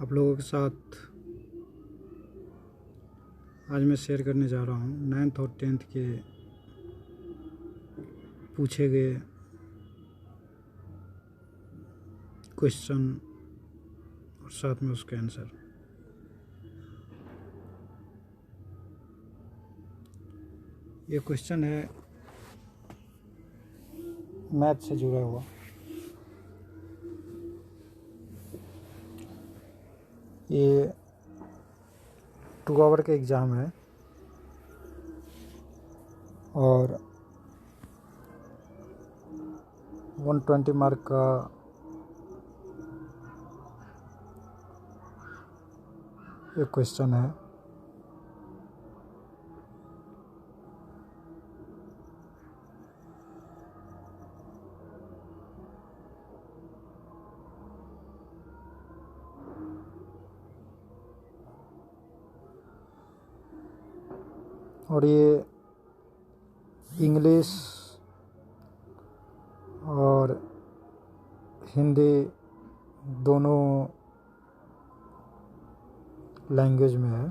आप लोगों के साथ आज मैं शेयर करने जा रहा हूँ 9th और 10th के पूछे गए क्वेश्चन और साथ में उसके आंसर। ये क्वेश्चन है मैथ से जुड़ा हुआ। ये 2 आवर का एग्ज़ाम है और 120 मार्क का एक क्वेश्चन है। और ये इंग्लिश और हिंदी दोनों लैंग्वेज में है।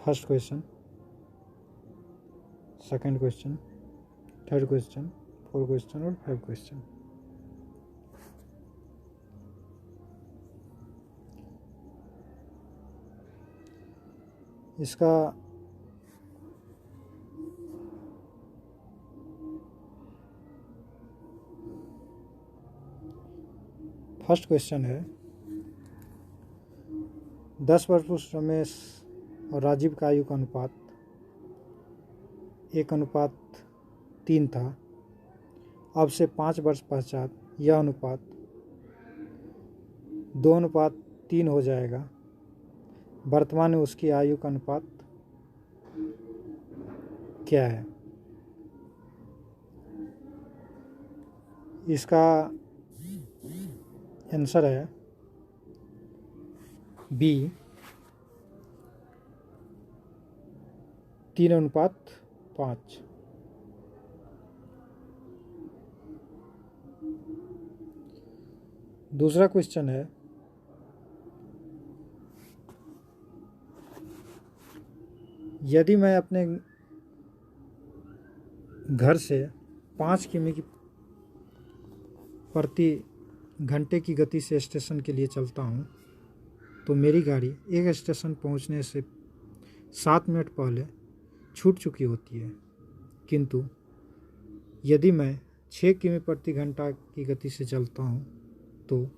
First question, second question, third question, fourth question और 5 क्वेश्चन। इसका फर्स्ट क्वेश्चन है 10 वर्ष रमेश और राजीव का आयु का अनुपात 1:3 था। अब से 5 वर्ष पश्चात यह अनुपात 2:3 हो जाएगा। वर्तमान में उसकी आयु का अनुपात क्या है? इसका आंसर है बी 3:5। दूसरा क्वेश्चन है यदि मैं अपने घर से 5 किमी की प्रति घंटे की गति से स्टेशन के लिए चलता हूँ तो मेरी गाड़ी एक स्टेशन पहुँचने से 7 मिनट पहले छूट चुकी होती है। किंतु यदि मैं 6 किमी प्रति घंटा की गति से चलता हूँ तो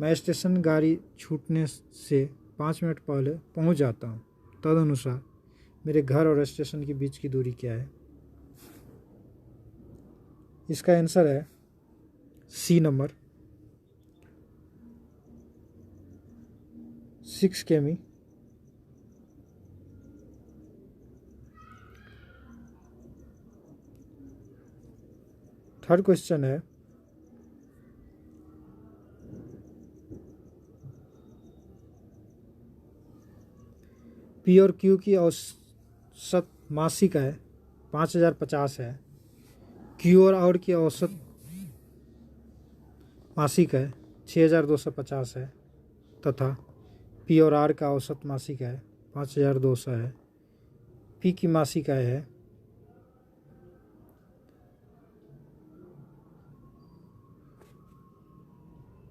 मैं स्टेशन गाड़ी छूटने से 5 मिनट पहले पहुँच जाता हूँ। तदनुसार मेरे घर और स्टेशन के बीच की दूरी क्या है? इसका आंसर है सी नंबर 6 किमी। थर्ड क्वेश्चन है पी और क्यू की औसत मासिक है 5050 है। क्यू और आर की औसत मासिक है 6250 है तथा पी और आर का औसत मासिक है 5200 है। पी की मासिक आय है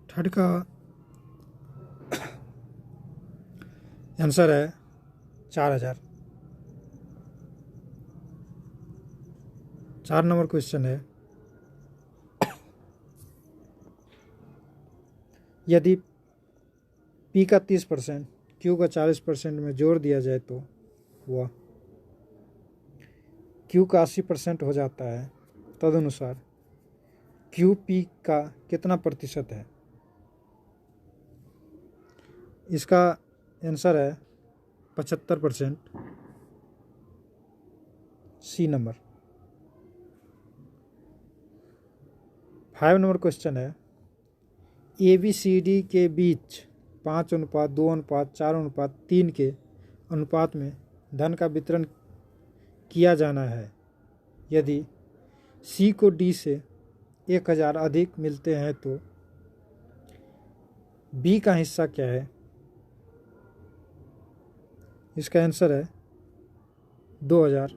थर्ड का आंसर है 4000। 4 नंबर क्वेश्चन है यदि P का 30% Q का 40% में जोड़ दिया जाए तो वह Q का 80% हो जाता है। तदनुसार Q P का कितना प्रतिशत है? इसका आंसर है 75%। C number. 5 नंबर क्वेश्चन है ABCD के बीच 5:2:4:3 के अनुपात में धन का वितरण किया जाना है। यदि सी को डी से 1000 अधिक मिलते हैं तो बी का हिस्सा क्या है? इसका आंसर है 2000।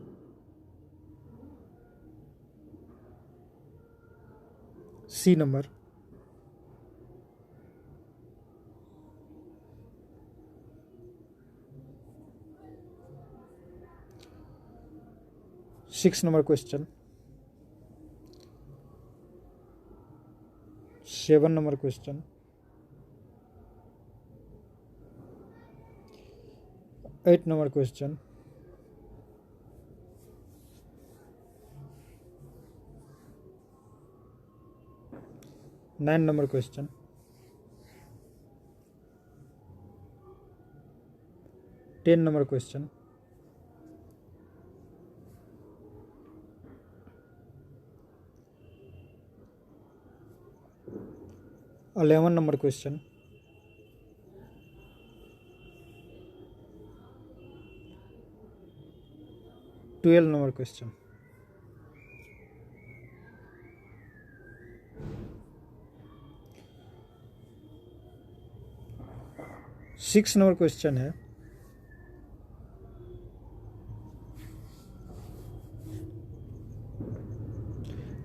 C number. Six number question. 7 number question. 8 number question. 9 number question. 10 number question. 11 number question. 12 number question. 6 number question है,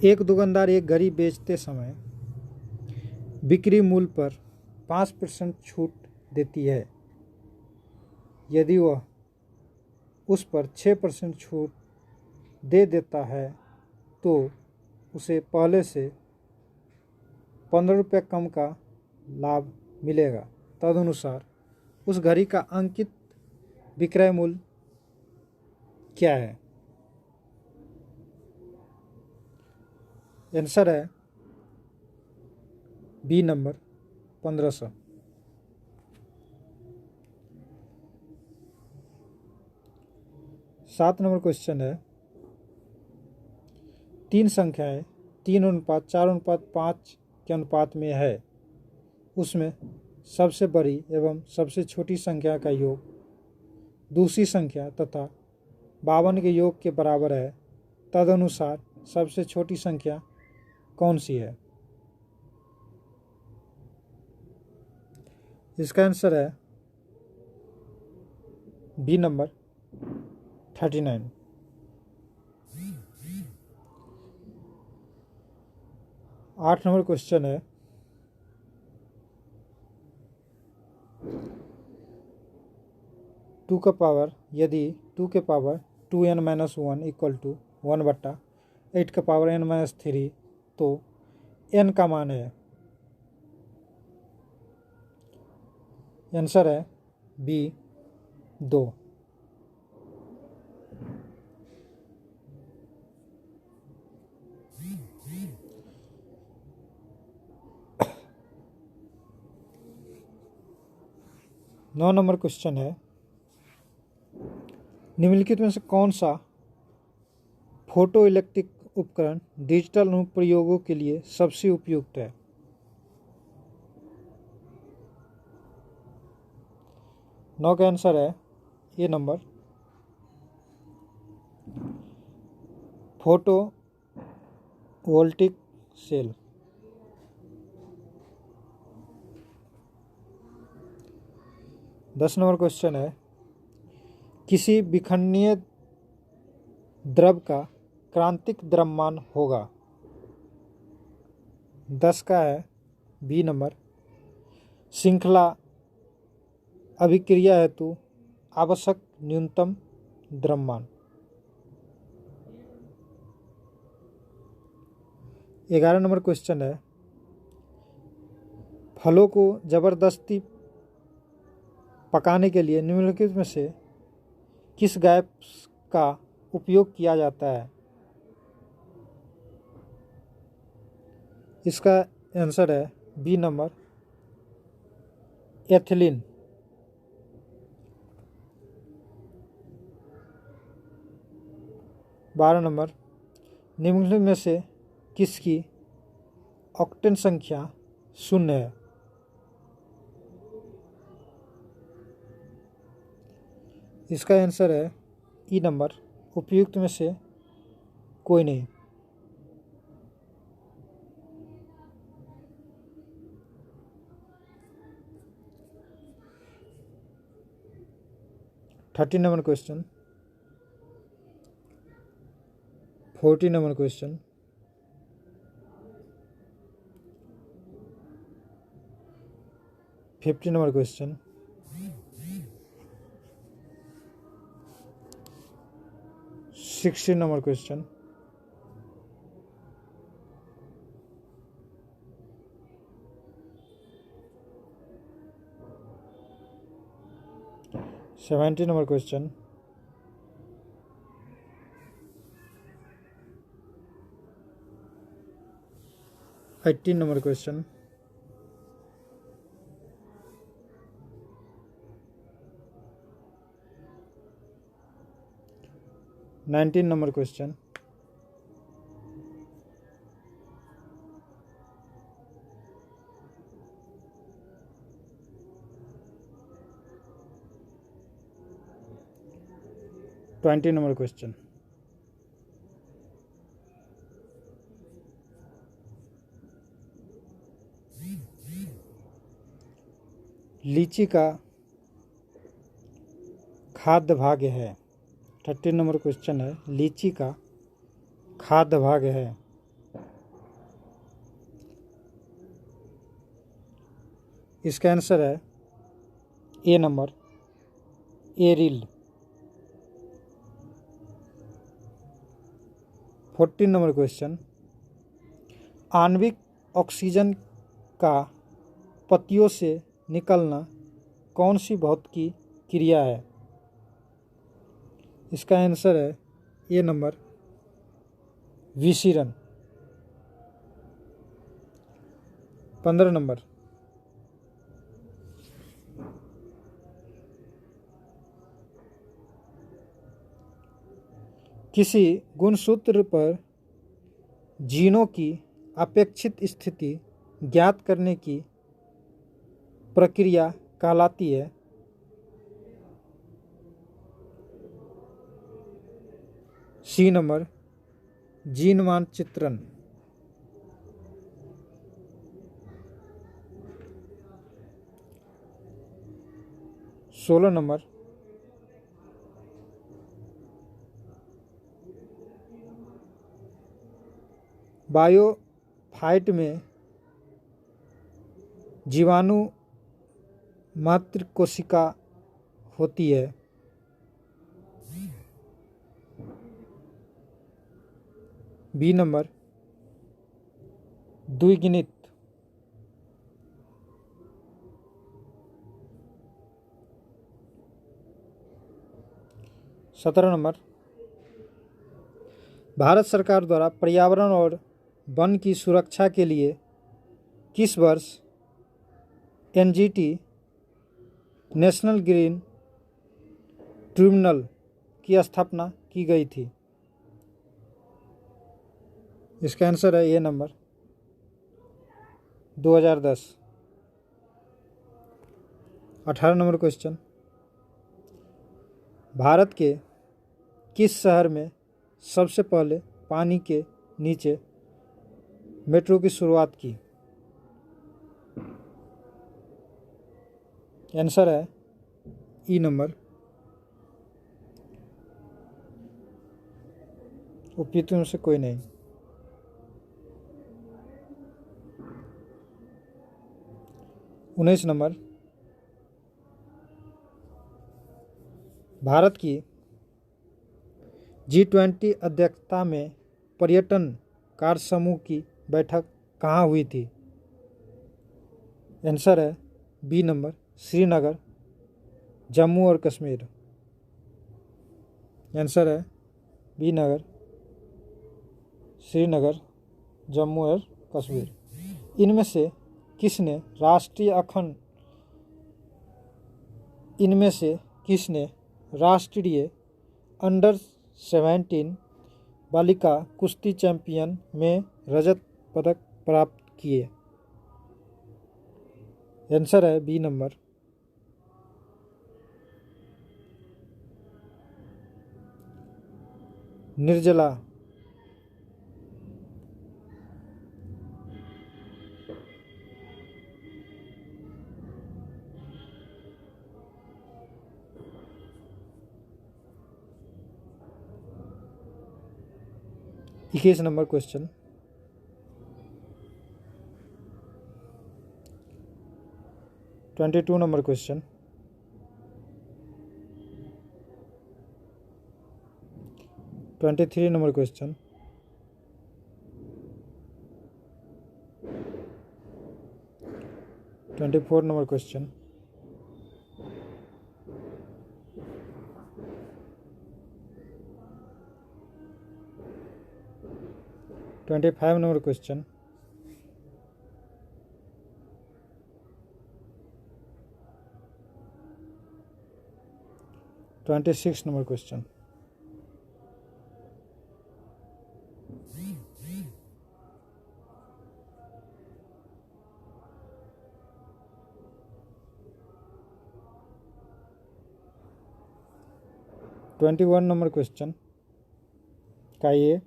एक दुकानदार एक घड़ी बेचते समय बिक्री मूल्य पर 5% छूट देती है। यदि वह उस पर 6% छूट दे देता है तो उसे पहले से 15 रुपये कम का लाभ मिलेगा। तदनुसार उस घड़ी का अंकित विक्रय मूल्य क्या है? आंसर है बी नंबर 1500। 7 नंबर क्वेश्चन है, 3 संख्याएं 3:4:5 के अनुपात में है, उसमें सबसे बड़ी एवं सबसे छोटी संख्या का योग दूसरी संख्या तथा 52 के योग के बराबर है। तदनुसार सबसे छोटी संख्या कौन सी है? इसका आंसर है बी नंबर 39। 8 नंबर क्वेश्चन है, टू का पावर यदि 2 के पावर 2n-1 इक्वल टू 1/8 का पावर n-3 तो n का मान है। आंसर है बी 2। 9 नंबर क्वेश्चन है, निम्नलिखित में से कौन सा फोटो इलेक्ट्रिक उपकरण डिजिटल अनुप्रयोगों के लिए सबसे उपयुक्त है? नौ का आंसर है A number, photovoltaic cell. 10 number question है, किसी विखंडनीय द्रव का क्रांतिक द्रव्यमान होगा। 10 का है बी नंबर, श्रृंखला अभिक्रिया हेतु आवश्यक न्यूनतम द्रव्यमान। 11 नंबर क्वेश्चन है, फलों को जबरदस्ती पकाने के लिए निम्नलिखित में से किस गैस का उपयोग किया जाता है? इसका आंसर है बी नंबर, एथिलीन। 12 नंबर, निम्नलिखित में से किसकी ऑक्टेन संख्या 0 है? इसका आंसर है ई नंबर, उपयुक्त में से कोई नहीं। 13 number question, 14 number question, 50 number question, 60 number question, 70 number question, 18 number question, 19 number question, 20 number question. लीची का खाद्य भाग है। 13 नंबर क्वेश्चन है, लीची का खाद्य भाग है। इसका आंसर है A number, aryl. 14 number question, आणविक ऑक्सीजन का पत्तियों से निकलना कौन सी भौतिकी क्रिया है? इसका आंसर है ए नंबर, विशिरन। 15 नंबर, किसी गुणसूत्र पर जीनों की अपेक्षित स्थिति ज्ञात करने की प्रक्रिया कहलाती है? सी नंबर, जीन मानचित्रण। 16 नंबर, बायोफाइट में जीवाणु मातृ कोशिका होती है। बी नंबर, द्विगुणित। 17 नंबर, भारत सरकार द्वारा पर्यावरण और वन की सुरक्षा के लिए किस वर्ष एनजीटी नेशनल ग्रीन ट्रिब्यूनल की स्थापना की गई थी? इसका आंसर है A number, 2010। 18 number question, Bharat के किस शहर में सबसे पहले पानी के नीचे मेट्रो की शुरुआत की? आंसर है ई नंबर, उपयुक्त में से कोई नहीं। 19 नंबर, भारत की G20 अध्यक्षता में पर्यटन कार्य समूह की बैठक कहाँ हुई थी? आंसर है बी नंबर, श्रीनगर, जम्मू और कश्मीर। आंसर है बी नगर, श्रीनगर, जम्मू और कश्मीर। इनमें से किसने राष्ट्रीय अंडर 17 बालिका कुश्ती चैंपियन में रजत पदक प्राप्त किए? आंसर है बी नंबर, निर्जला। 19 21 number question. Twenty two number question. 23 number question. 24 number question. 25 number question. 26 number question. Twenty one number question का ये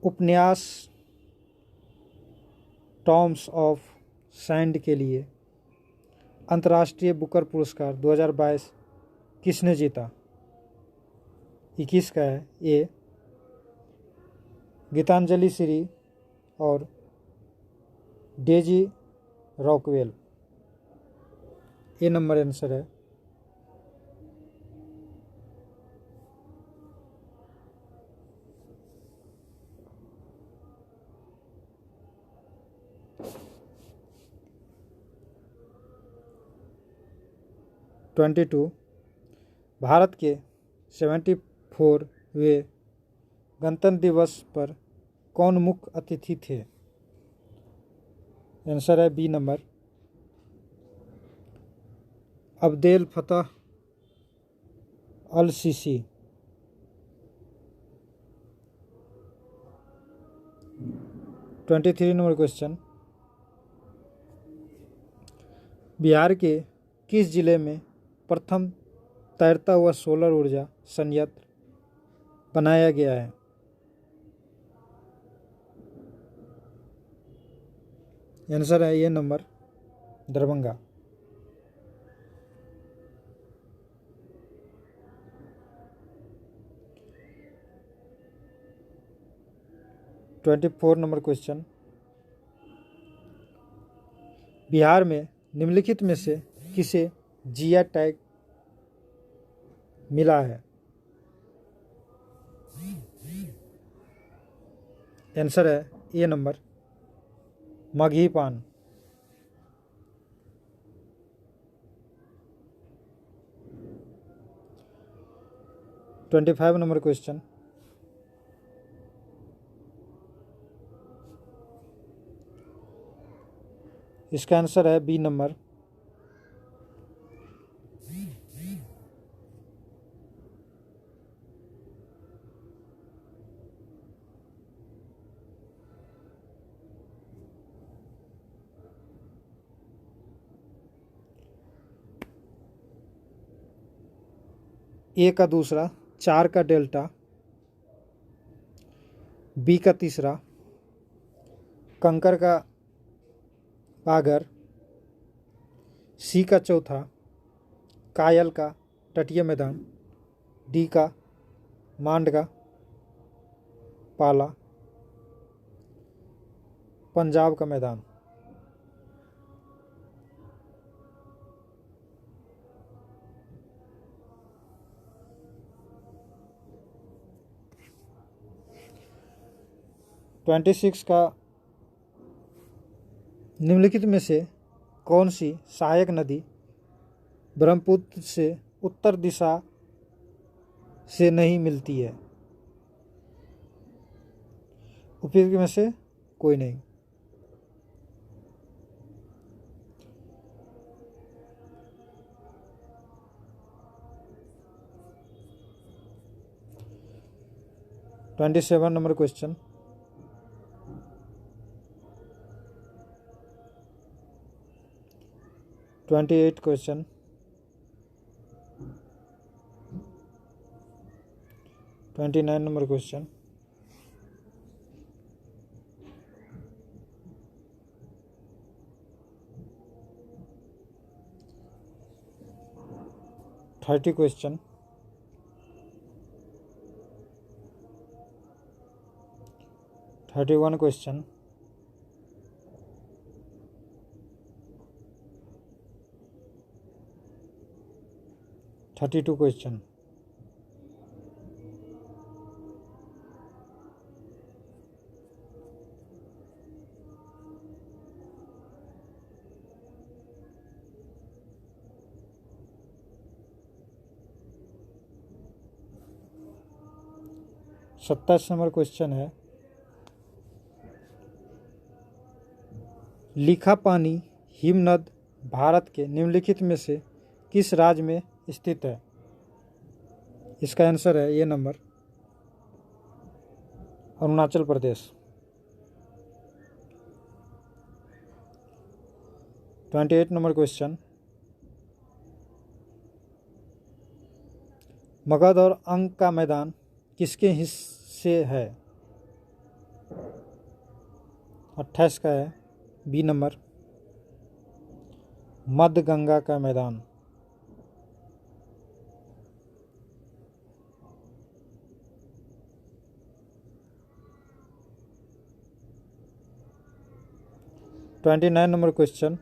उपन्यास टॉम्स ऑफ सैंड के लिए अंतर्राष्ट्रीय बुकर पुरस्कार 2022 किसने जीता? 21 का है ए गीतांजलि श्री और डेजी रॉकवेल। ए नंबर आंसर है। ट्वेंटी टू भारत के 74वें गणतंत्र दिवस पर कौन मुख्य अतिथि थे? आंसर है B number Abdel Fattah al Sisi. 23 number question. Bihar के किस जिले में प्रथम तैरता हुआ सोलर ऊर्जा संयंत्र बनाया गया है? आंसर है ये number Darbhanga. 24 number question. Bihar में निम्नलिखित में से किसे जिया टैग मिला है? आंसर है ए नंबर मगही पान। 25 नंबर क्वेश्चन। इसका आंसर है बी नंबर ए का दूसरा, 4 का डेल्टा, बी का तीसरा, कंकर का बागर, सी का चौथा, कायल का तटीय मैदान, डी का मांड का पाला, पंजाब का मैदान। ट्वेंटी सिक्स का निम्नलिखित में से कौन सी सहायक नदी ब्रह्मपुत्र से उत्तर दिशा से नहीं मिलती है? उपयुक्त में से कोई नहीं। Twenty seven number question. Twenty eight question. 29 number question. 30 question. 31 question. Thirty two question. सत्ताईस नंबर क्वेश्चन है, लिखापानी हिमनद भारत के निम्नलिखित में से किस राज्य में स्थित है? इसका आंसर है ये number, Arunachal Pradesh. 28 number question, Magadh और अंक का मैदान किसके हिस्से है? 28 का है बी नंबर, मध्य गंगा का मैदान। ट्वेंटी 29 नंबर क्वेश्चन,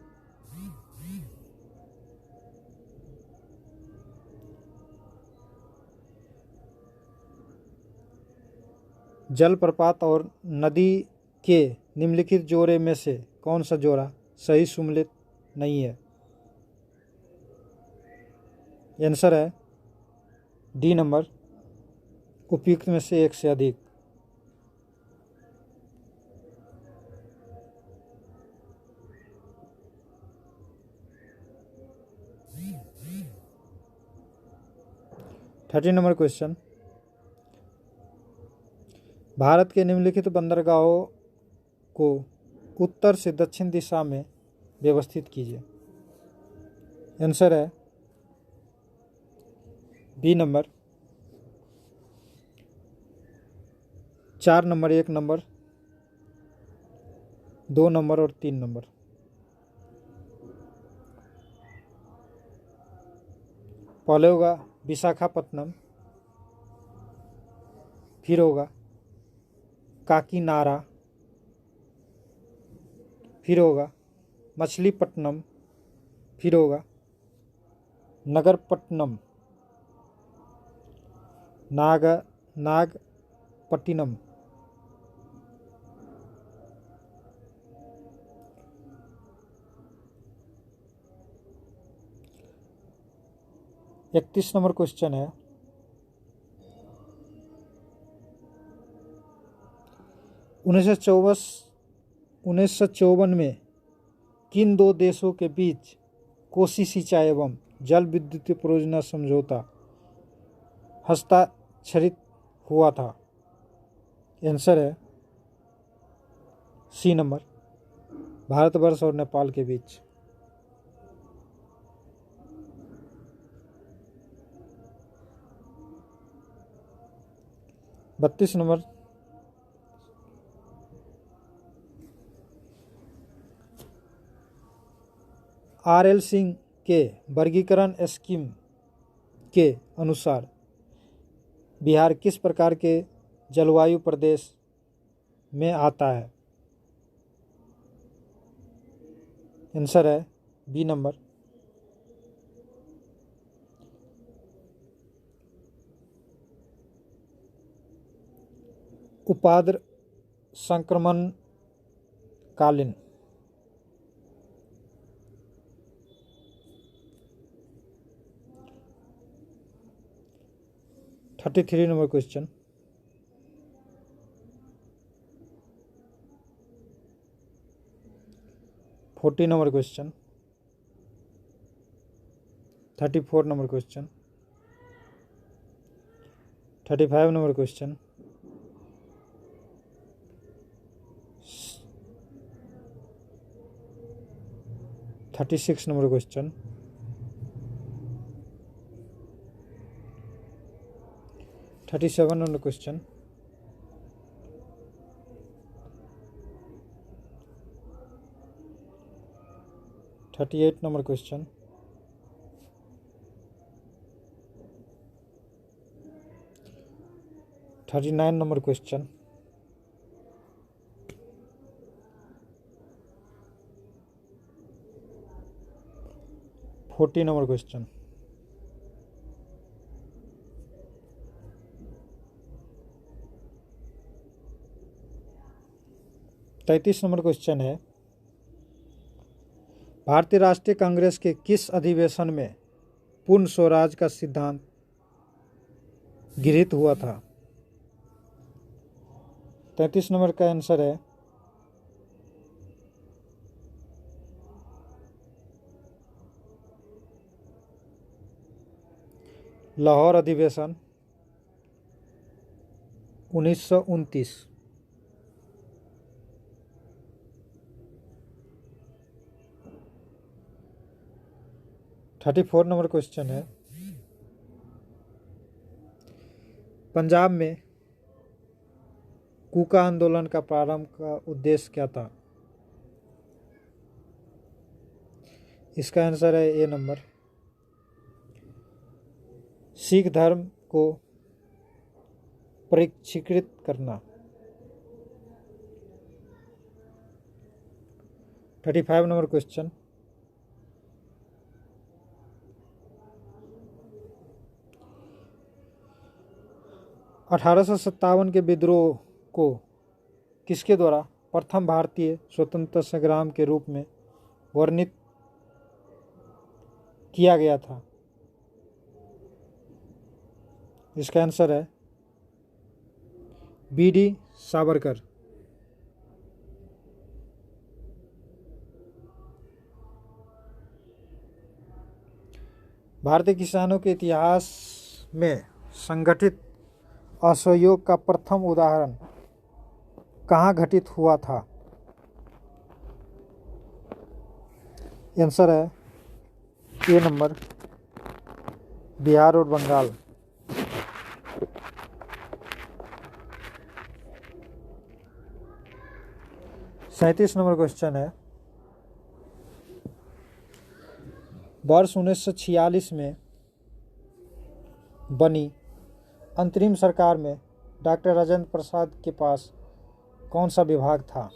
जलप्रपात और नदी के निम्नलिखित जोड़े में से कौन सा जोड़ा सही सुमेलित नहीं है? आंसर है डी नंबर, उपयुक्त में से एक से अधिक। थर्टी नंबर क्वेश्चन, भारत के निम्नलिखित बंदरगाहों को उत्तर से दक्षिण दिशा में व्यवस्थित कीजिए। आंसर है B number, 4 number, 1 number, 2 number और 3 नंबर। पहले होगा विशाखापत्तनम, फिर होगा काकीनाडा, फिर होगा मछलीपट्टनम, फिर होगा नगरपट्टनम, नागपट्टिनम। इकतीस नंबर क्वेश्चन है, उन्नीस सौ चौवन में किन दो देशों के बीच कोसी सिंचाई एवं जल विद्युत परियोजना समझौता हस्ताक्षरित हुआ था? आंसर है सी नंबर, भारतवर्ष और नेपाल के बीच। बत्तीस नंबर, आर.एल. सिंह के वर्गीकरण स्कीम के अनुसार बिहार किस प्रकार के जलवायु प्रदेश में आता है? आंसर है बी नंबर, उपाद्र संक्रमण कालीन। 33 number question, forty number question, 34 number question, 35 number question, 36 number question, 37 number question, 38 number question, 39 number question, 40 number question. तैंतीस नंबर क्वेश्चन है, भारतीय राष्ट्रीय कांग्रेस के किस अधिवेशन में पूर्ण स्वराज का सिद्धांत गृहीत हुआ था? 33 नंबर का आंसर है लाहौर अधिवेशन 1929। 34 नंबर क्वेश्चन है, पंजाब में कूका आंदोलन का प्रारंभ का उद्देश्य क्या था? इसका आंसर है ए नंबर, सिख धर्म को परिष्कृत करना। 35 नंबर क्वेश्चन, अठारह के विद्रोह को किसके द्वारा प्रथम भारतीय स्वतंत्रता संग्राम के रूप में वर्णित किया गया था? इसका आंसर है बी.डी. सावरकर। भारतीय किसानों के इतिहास में संगठित असहयोग का प्रथम उदाहरण कहाँ घटित हुआ था? आंसर है ए नंबर, बिहार और बंगाल। 37 नंबर क्वेश्चन है, वर्ष 1946 में बनी अंतरिम सरकार में डॉक्टर राजेंद्र प्रसाद के पास कौन सा विभाग था?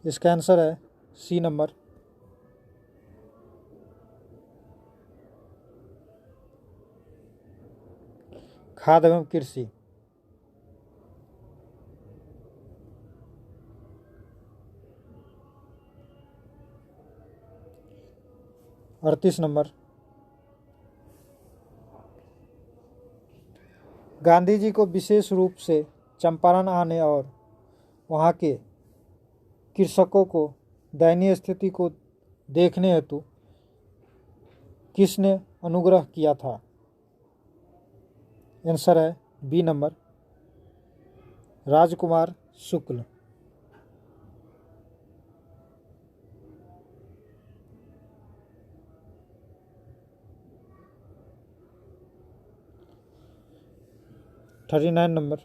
इसका आंसर है सी नंबर, खाद्य एवं कृषि। 38 नंबर, गांधी जी को विशेष रूप से चंपारण आने और वहाँ के कृषकों को दयनीय स्थिति को देखने हेतु किसने अनुग्रह किया था? आंसर है बी नंबर, राजकुमार शुक्ल। 39 नंबर,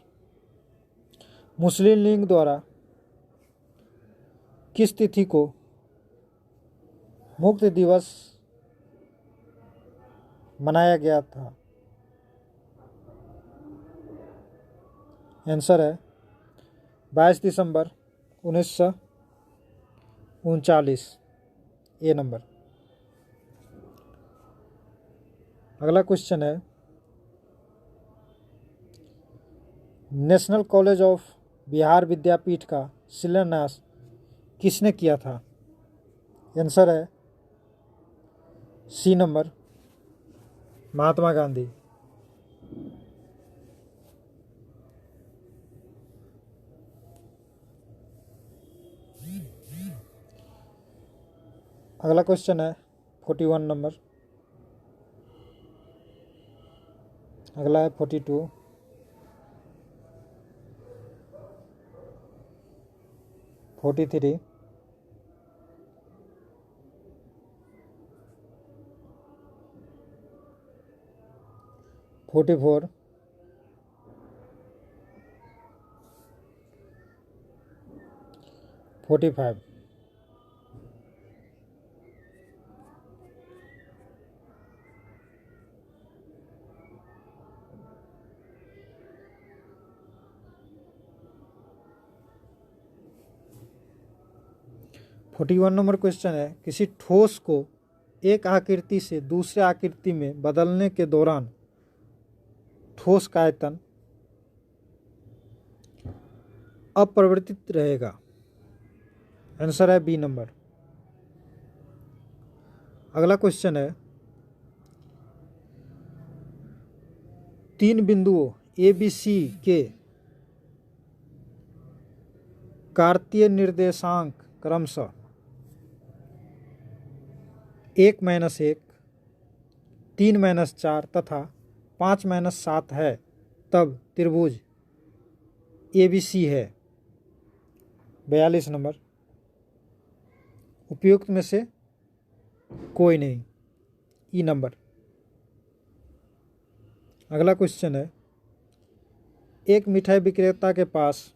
मुस्लिम लीग द्वारा किस तिथि को मुक्ति दिवस मनाया गया था? आंसर है 22 दिसंबर 1939, ए नंबर। अगला क्वेश्चन है, नेशनल कॉलेज ऑफ बिहार विद्यापीठ का शिलान्यास किसने किया था? आंसर है सी नंबर, महात्मा गांधी। अगला क्वेश्चन है 41 नंबर। अगला है 42, 43, 44, 45। 41 नंबर क्वेश्चन है, किसी ठोस को एक आकृति से दूसरे आकृति में बदलने के दौरान ठोस का आयतन अपरिवर्तित रहेगा। आंसर है बी नंबर। अगला क्वेश्चन है, तीन बिंदुओं ए बी सी के कार्तीय निर्देशांक क्रमशः 1-1, 3-4 तथा 5-7 है, तब त्रिभुज ABC है। 42 नंबर, उपयुक्त में से कोई नहीं, ई नंबर। अगला क्वेश्चन है, एक मिठाई विक्रेता के पास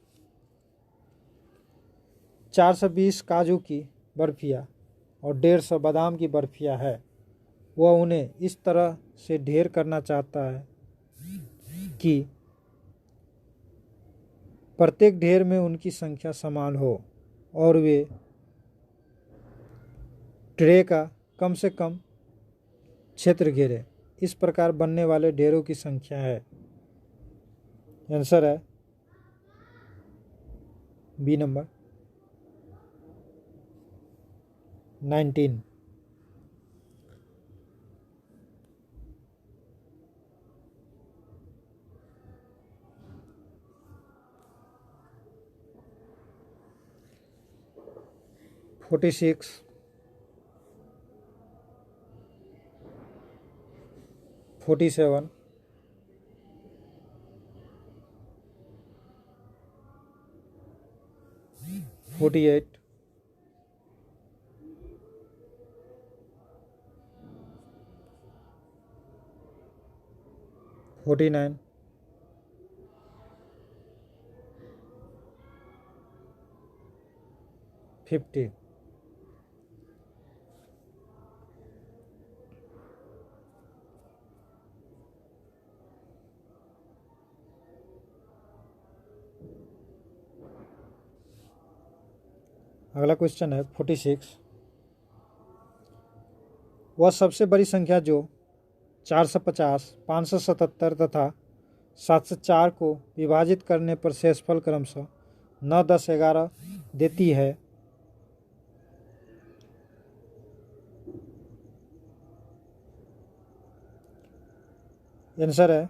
420 काजू की बर्फियाँ और 150 बादाम की बर्फियाँ है। वह उन्हें इस तरह से ढेर करना चाहता है कि प्रत्येक ढेर में उनकी संख्या समान हो और वे ट्रे का कम से कम क्षेत्र घेरे। इस प्रकार बनने वाले ढेरों की संख्या है। आंसर है बी नंबर 19। फोर्टी 47, 48, 49, 50। अगला क्वेश्चन है 46, वह सबसे बड़ी संख्या जो 450, 577 तथा 704 को विभाजित करने पर शेषफल क्रमशः 9, 10, 11 देती है। आंसर है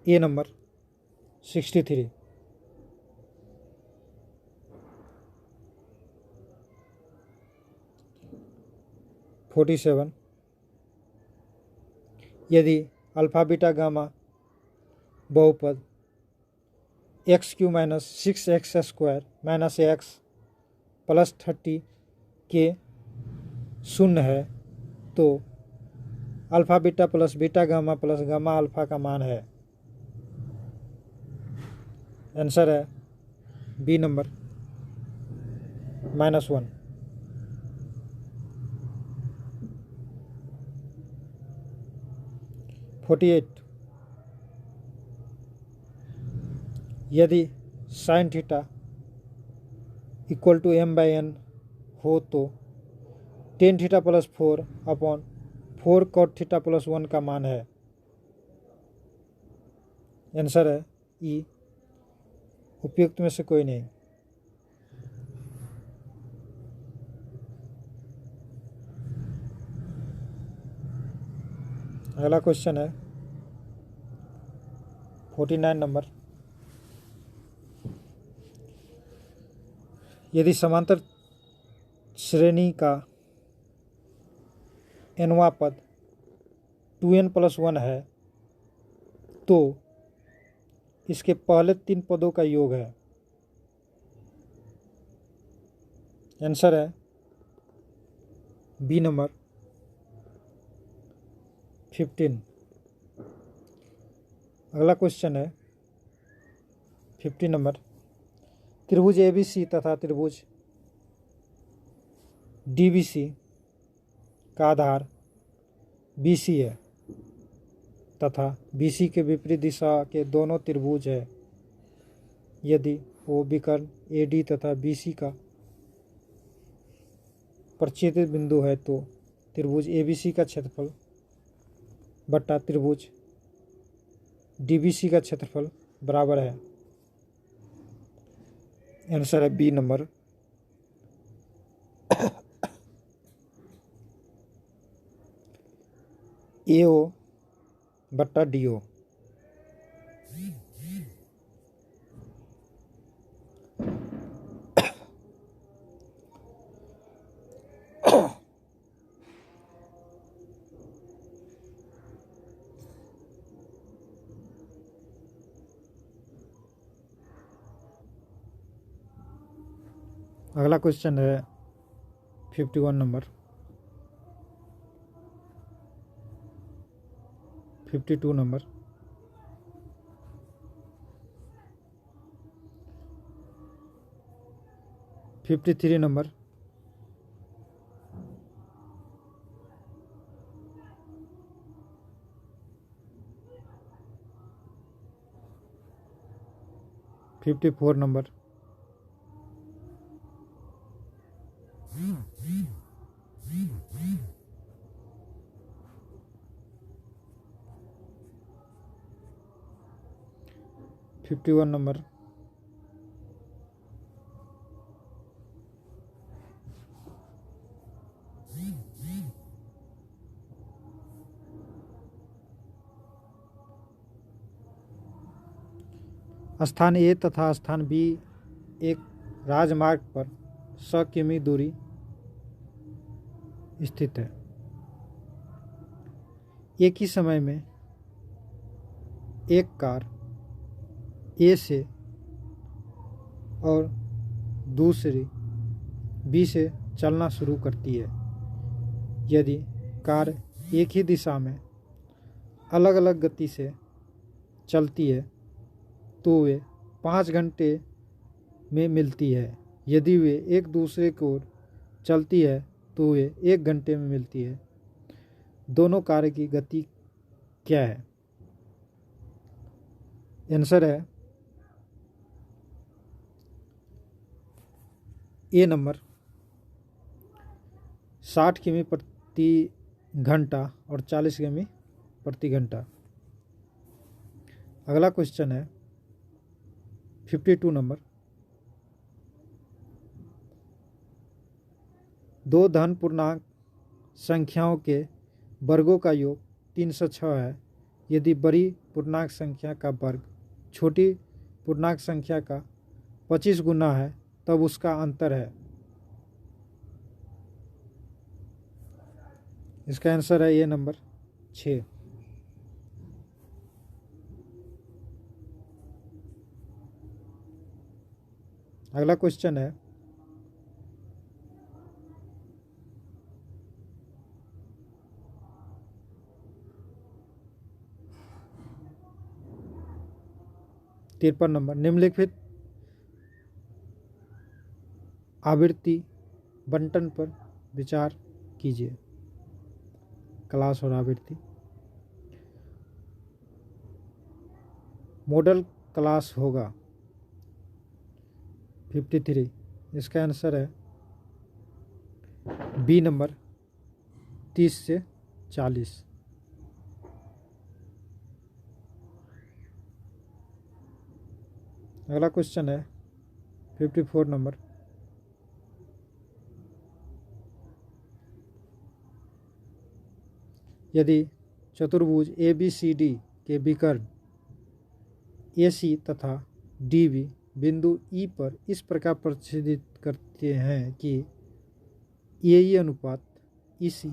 ए नंबर 63। फोर्टी 47, यदि अल्फा बीटा गामा बहुपद x³ - 6x² - x + 30 के शून्य है तो alpha beta plus beta gamma plus gamma alpha का मान है। आंसर है बी नंबर -1। फोर्टी 48, यदि साइन थीटा = m/n हो तो टेन थीटा + 4/4 cot थीटा + 1 का मान है। आंसर है ई, उपयुक्त में से कोई नहीं। अगला क्वेश्चन है 49 नंबर, यदि समांतर श्रेणी का nवां पद 2n + 1 है तो इसके पहले 3 पदों का योग है। आंसर है बी नंबर 15। अगला क्वेश्चन है 50 नंबर, त्रिभुज ABC तथा त्रिभुज DBC का आधार BC है तथा BC के विपरीत दिशा के दोनों त्रिभुज है। यदि वो विकर्ण AD तथा BC का प्रच्छेदित बिंदु है तो त्रिभुज ABC का क्षेत्रफल बटा त्रिभुज DBC का क्षेत्रफल बराबर है। आंसर है बी नंबर। AO बट्टा DO। अगला क्वेश्चन है 51 number. 52 number. 53 number. 54 number. 51 number. 'स्थान A तथा स्थान B एक राजमार्ग पर 100 किमी दूरी स्थित है। एक ही समय में एक कार A से और दूसरी B से चलना शुरू करती है। यदि कार एक ही दिशा में अलग अलग गति से चलती है तो वे 5 घंटे में मिलती है। यदि वे एक दूसरे की ओर चलती है तो वे 1 घंटे में मिलती है। दोनों कारों की गति क्या है? आंसर है ए नंबर 60 किमी प्रति घंटा और 40 किमी प्रति घंटा। अगला क्वेश्चन है 52 नंबर। 2 धन पूर्णांक संख्याओं के वर्गों का योग 306 है। यदि बड़ी पूर्णांक संख्या का वर्ग छोटी पूर्णांक संख्या का 25 गुना है तब उसका अंतर है। इसका आंसर है ए नंबर 6। अगला क्वेश्चन है 53 नंबर। निम्नलिखित आवृत्ति बंटन पर विचार कीजिए। क्लास और आवृत्ति। मॉडल क्लास होगा 53। इसका आंसर है बी नंबर 30 से 40। अगला क्वेश्चन है 54 नंबर। यदि चतुर्भुज ABCD के विकर्ण AC तथा DB बिंदु E पर इस प्रकार प्रदर्शित करते हैं कि AE अनुपात EC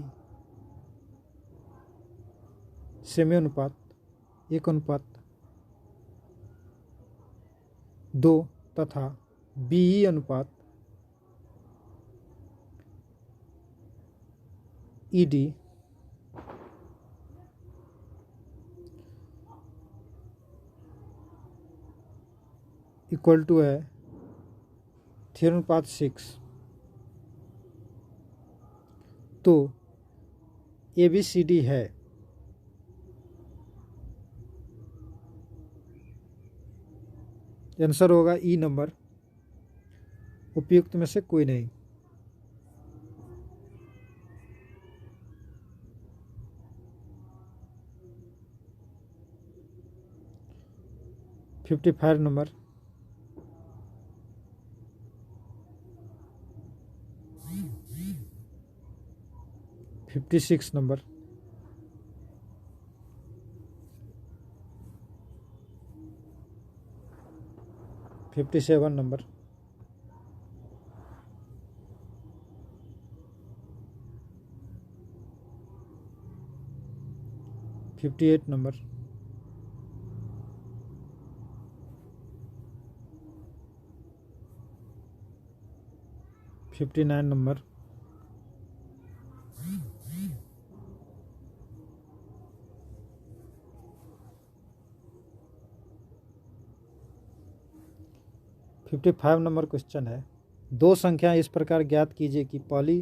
सेमी अनुपात 1:2 तथा BE अनुपात ED इक्वल टू है 3:6 तो ABCD है। आंसर होगा ई नंबर, उपयुक्त में से कोई नहीं। 55 number, 56 number, 57 number, 58 number, 59 number, 55 number question है, दो संख्या इस प्रकार ज्ञात कीजिए कि पहली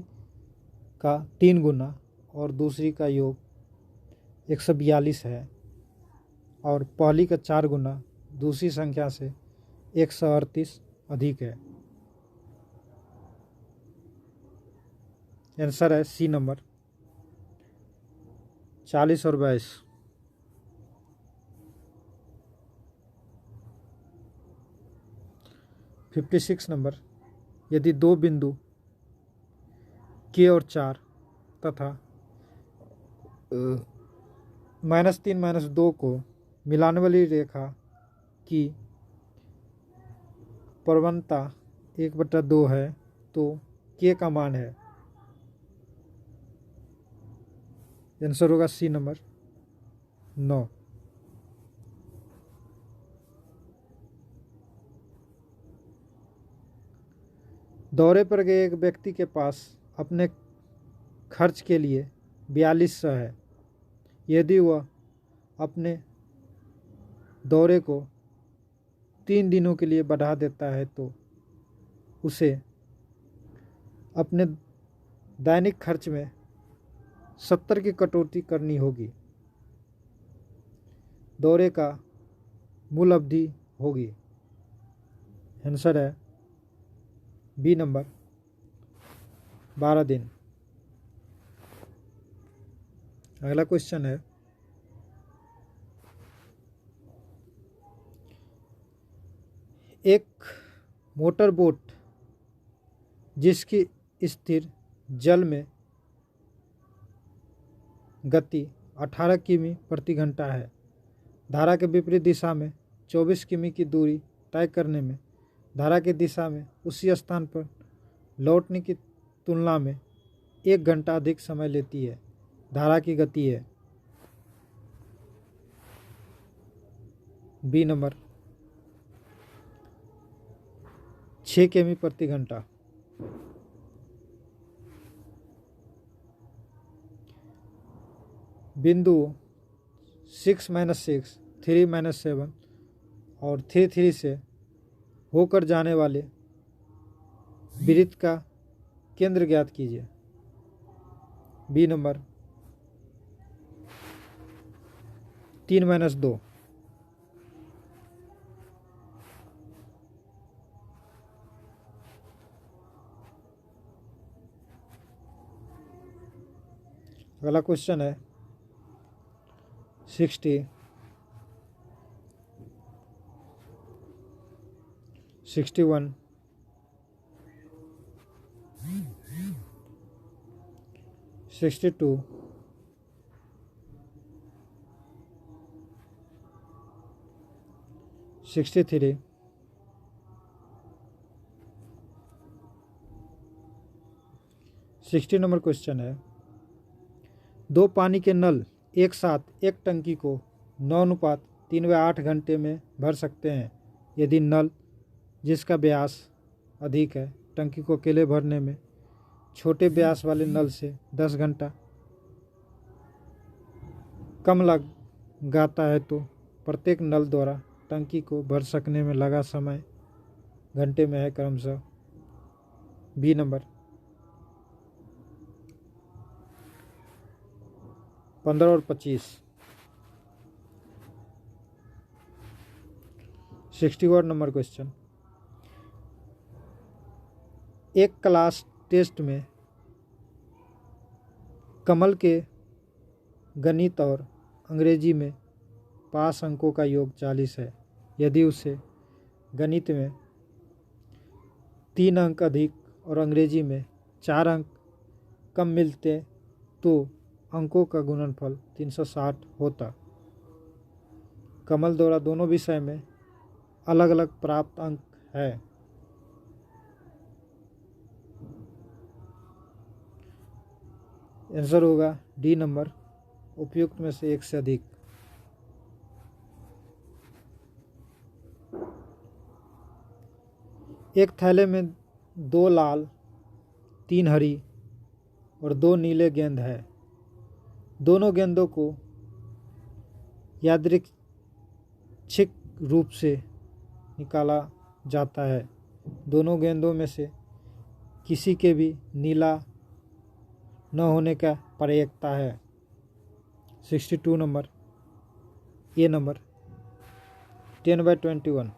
का 3 गुना और दूसरी का योग 142 है और पहली का 4 गुना दूसरी संख्या से 138 अधिक है। आंसर है सी नंबर 40 और 22। (56) नंबर, यदि दो बिंदु K और 4 तथा -3 -2 को मिलाने वाली रेखा की प्रवणता 1/2 है तो K का मान है। आंसर होगा सी नंबर 9। दौरे पर गए एक व्यक्ति के पास अपने खर्च के लिए 4200 है। यदि वह अपने दौरे को 3 दिनों के लिए बढ़ा देता है तो उसे अपने दैनिक खर्च में 70 की कटौती करनी होगी। दौरे का मूल अवधि होगी। आंसर है बी नंबर 12 दिन। अगला क्वेश्चन है, एक मोटर बोट जिसकी स्थिर जल में गति 18 किमी प्रति घंटा है, धारा के विपरीत दिशा में 24 किमी की दूरी तय करने में धारा की दिशा में उसी स्थान पर लौटने की तुलना में 1 घंटा अधिक समय लेती है। धारा की गति है बी नंबर 6 किमी प्रति घंटा। बिंदु 6 - 6, 3 - 7 और 3 से होकर जाने वाले वृत्त का केंद्र ज्ञात कीजिए। B number 3 - 2। अगला क्वेश्चन है 60, 61, 62, 63, 60 नंबर क्वेश्चन है, दो पानी के नल एक साथ एक टंकी को 9:3/8 घंटे में भर सकते हैं। यदि नल जिसका व्यास अधिक है टंकी को अकेले भरने में छोटे व्यास वाले नल से 10 घंटा कम लगाता है तो प्रत्येक नल द्वारा टंकी को भर सकने में लगा समय घंटे में है क्रमशः। बी नंबर 15 और 25। 61 नंबर क्वेश्चन, एक क्लास टेस्ट में कमल के गणित और अंग्रेजी में पास अंकों का योग 40 है। यदि उसे गणित में 3 अंक अधिक और अंग्रेजी में 4 अंक कम मिलते तो अंकों का गुणनफल 360 होता। कमल द्वारा दोनों विषय में अलग अलग प्राप्त अंक है। आंसर होगा डी नंबर, उपयुक्त में से 1 से अधिक। एक थैले में 2 लाल, 3 हरी और 2 नीले गेंद है। दोनों गेंदों को यादृच्छिक रूप से निकाला जाता है। दोनों गेंदों में से किसी के भी नीला न होने का प्रायिकता है। 62 नंबर, ए नंबर, 10/21।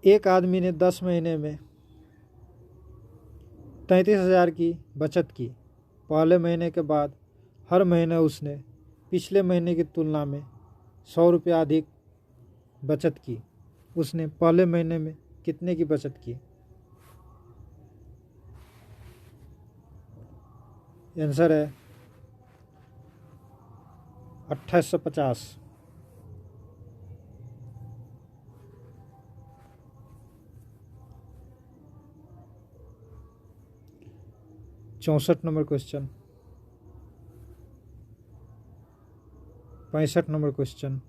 एक आदमी ने 10 महीने में 33,000 की बचत की। पहले महीने के बाद हर महीने उसने पिछले महीने की तुलना में 100 रुपया अधिक बचत की। उसने पहले महीने में कितने की बचत की? आंसर है 2850। चौंसठ number question, 65 number question,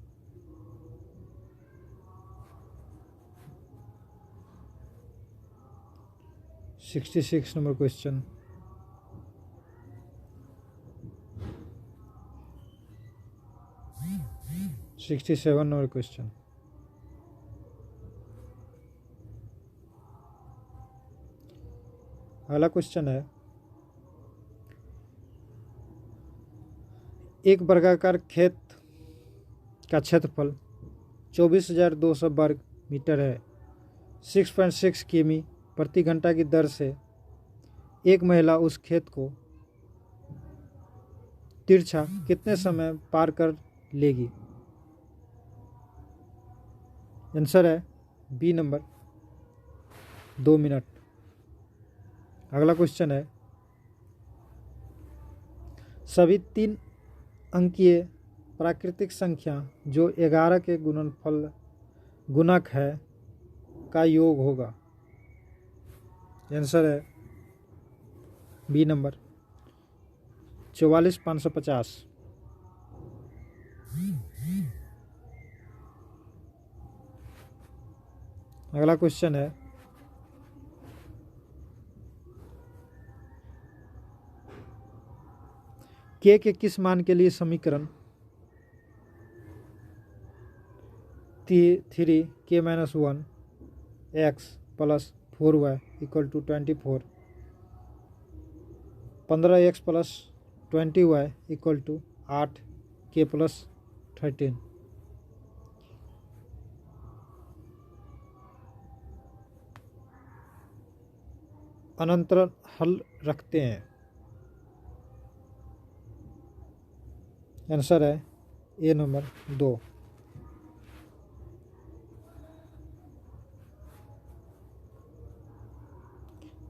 66 number question, 67 number question. अगला क्वेश्चन है, एक वर्गाकार खेत का क्षेत्रफल 24,200 वर्ग मीटर है। 6.6 किमी प्रति घंटा की दर से एक महिला उस खेत को तिरछा कितने समय पार कर लेगी? आंसर है बी नंबर, 2 मिनट। अगला क्वेश्चन है, सभी 3 अंकीय प्राकृतिक संख्या जो 11 के गुणक है का योग होगा। आंसर है बी नंबर, 44,550। अगला क्वेश्चन है, के किस मान के लिए समीकरण 3k-1 x + 4y = 24, 15x + 20y = 8k + 13। अनंतर हल रखते हैं। आंसर है ए नंबर, 2।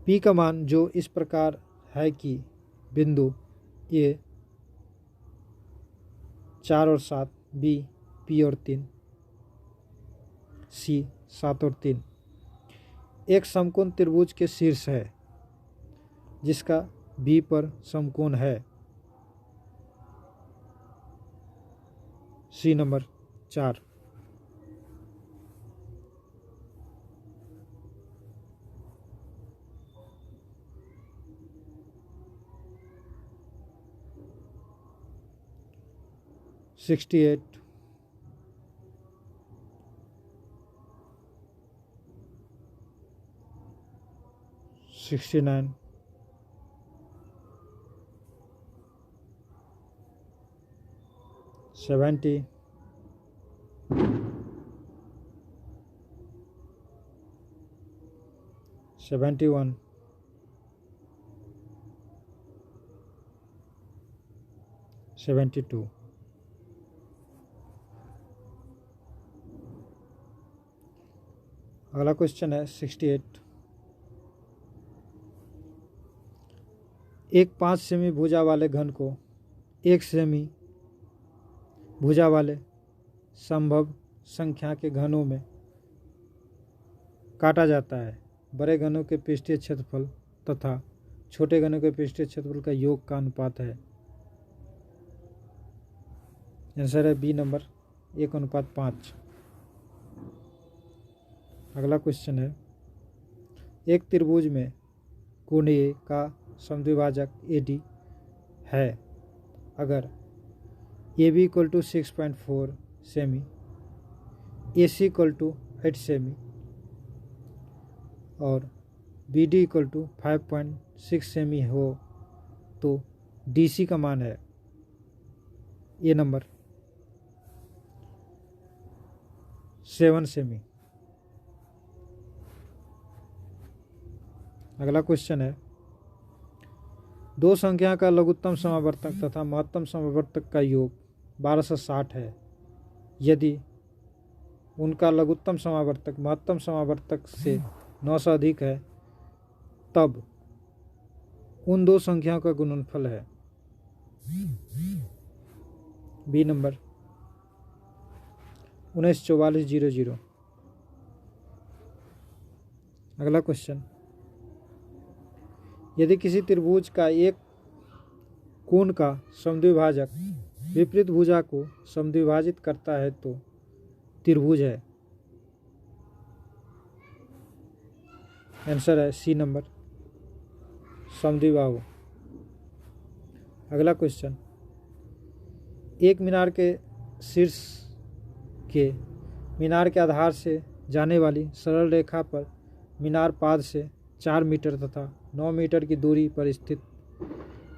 पी का मान जो इस प्रकार है कि बिंदु ए 4 और 7, बी पी और 3, सी 7 और 3 एक समकोण त्रिभुज के शीर्ष है जिसका बी पर समकोण है। C number, 4। $68, $69, $70, $71, 72। अगला क्वेश्चन है 68। एक 5 सेमी भुजा वाले घन को 1 सेमी भुजा वाले संभव संख्या के घनों में काटा जाता है। बड़े घनों के पृष्ठीय क्षेत्रफल तथा छोटे घनों के पृष्ठीय क्षेत्रफल का योग का अनुपात है। आंसर है बी नंबर 1:5। अगला क्वेश्चन है, एक त्रिभुज में कोण ए का समद्विभाजक AD है। अगर AB = 6.4 सेमी, AC = 8 सेमी और BD = 5.6 सेमी हो तो DC का मान है। A number 7 semi. अगला क्वेश्चन है, दो संख्या का लघुत्तम समावर्तक तथा महत्तम समावर्तक का योग 1260 है। यदि उनका लघुत्तम समावर्तक महत्तम समावर्तक से 9 से अधिक है तब उन दो संख्याओं का गुणनफल है। B number 194400। अगला क्वेश्चन, यदि किसी त्रिभुज का एक कोण का समद्विभाजक विपरीत भुजा को समद्विभाजित करता है तो त्रिभुज है। आंसर है सी नंबर समद्विबाहु। अगला क्वेश्चन, एक मीनार के शीर्ष के मीनार के आधार से जाने वाली सरल रेखा पर मीनार पाद से 4 मीटर तथा 9 मीटर की दूरी पर स्थित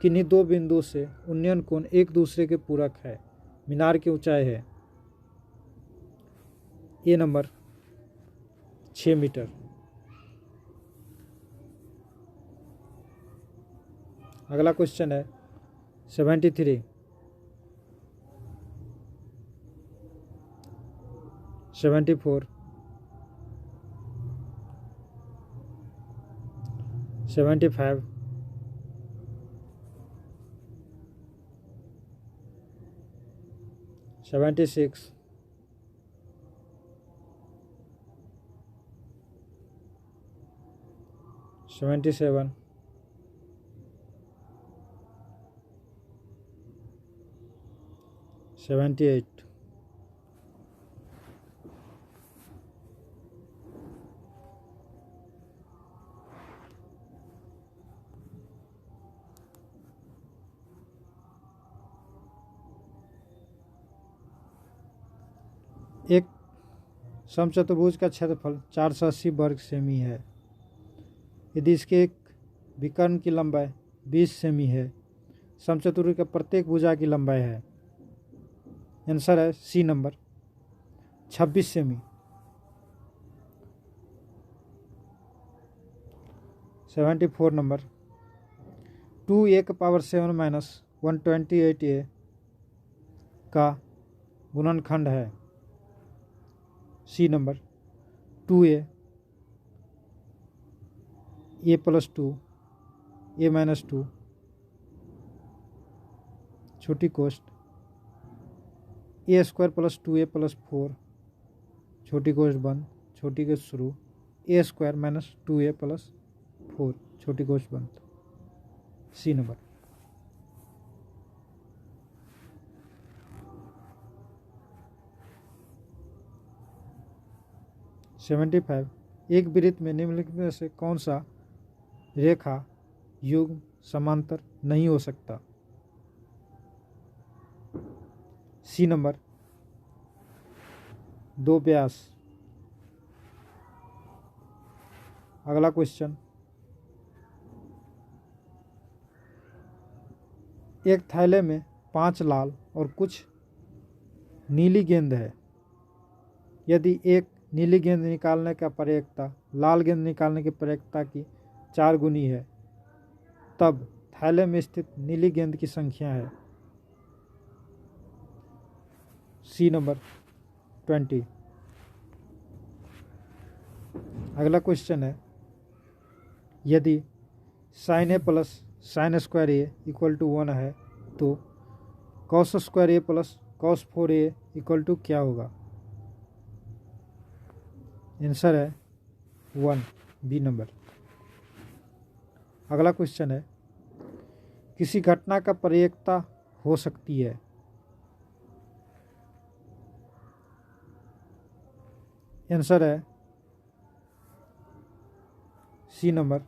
किन्हीं दो बिंदु से उन्नयन कोण एक दूसरे के पूरक है। मीनार की ऊंचाई है। A number 6 metre. अगला क्वेश्चन है 73। 74, 75, 76, 77, 78। एक समचतुर्भुज का क्षेत्रफल 480 वर्ग सेमी है। यदि इसके एक विकर्ण की लंबाई 20 सेमी है, समचतुर्भुज का प्रत्येक भुजा की लंबाई है। आंसर है C number 26 semi. 74 number, 2a⁻7 - 128a का गुणनखंड है। C number 2a, a+2, a-2, छोटी कोष्ट a² + 2a + 4, छोटी कोष्ट बंद, छोटी कोष्ट शुरू, a² - 2a + 4, छोटी कोष्ट बंद। सी नंबर। (75) एक वृत्त में निम्नलिखित में से कौन सा रेखा युग्म समांतर नहीं हो सकता? सी नंबर 2 व्यास। अगला क्वेश्चन, एक थैले में 5 लाल और कुछ नीली गेंद है। यदि एक नीली गेंद निकालने का प्रयेकता लाल गेंद निकालने की प्रयेकता की 4 गुनी है, तब थैले में स्थित नीली गेंद की संख्या है। C number 20। अगला क्वेश्चन है, यदि sine A plus sine square A equal to 1 है तो cos square A plus cos 4a equal to क्या होगा? आंसर है 1, बी नंबर। अगला क्वेश्चन है, किसी घटना का प्रयेकता हो सकती है? आंसर है सी नंबर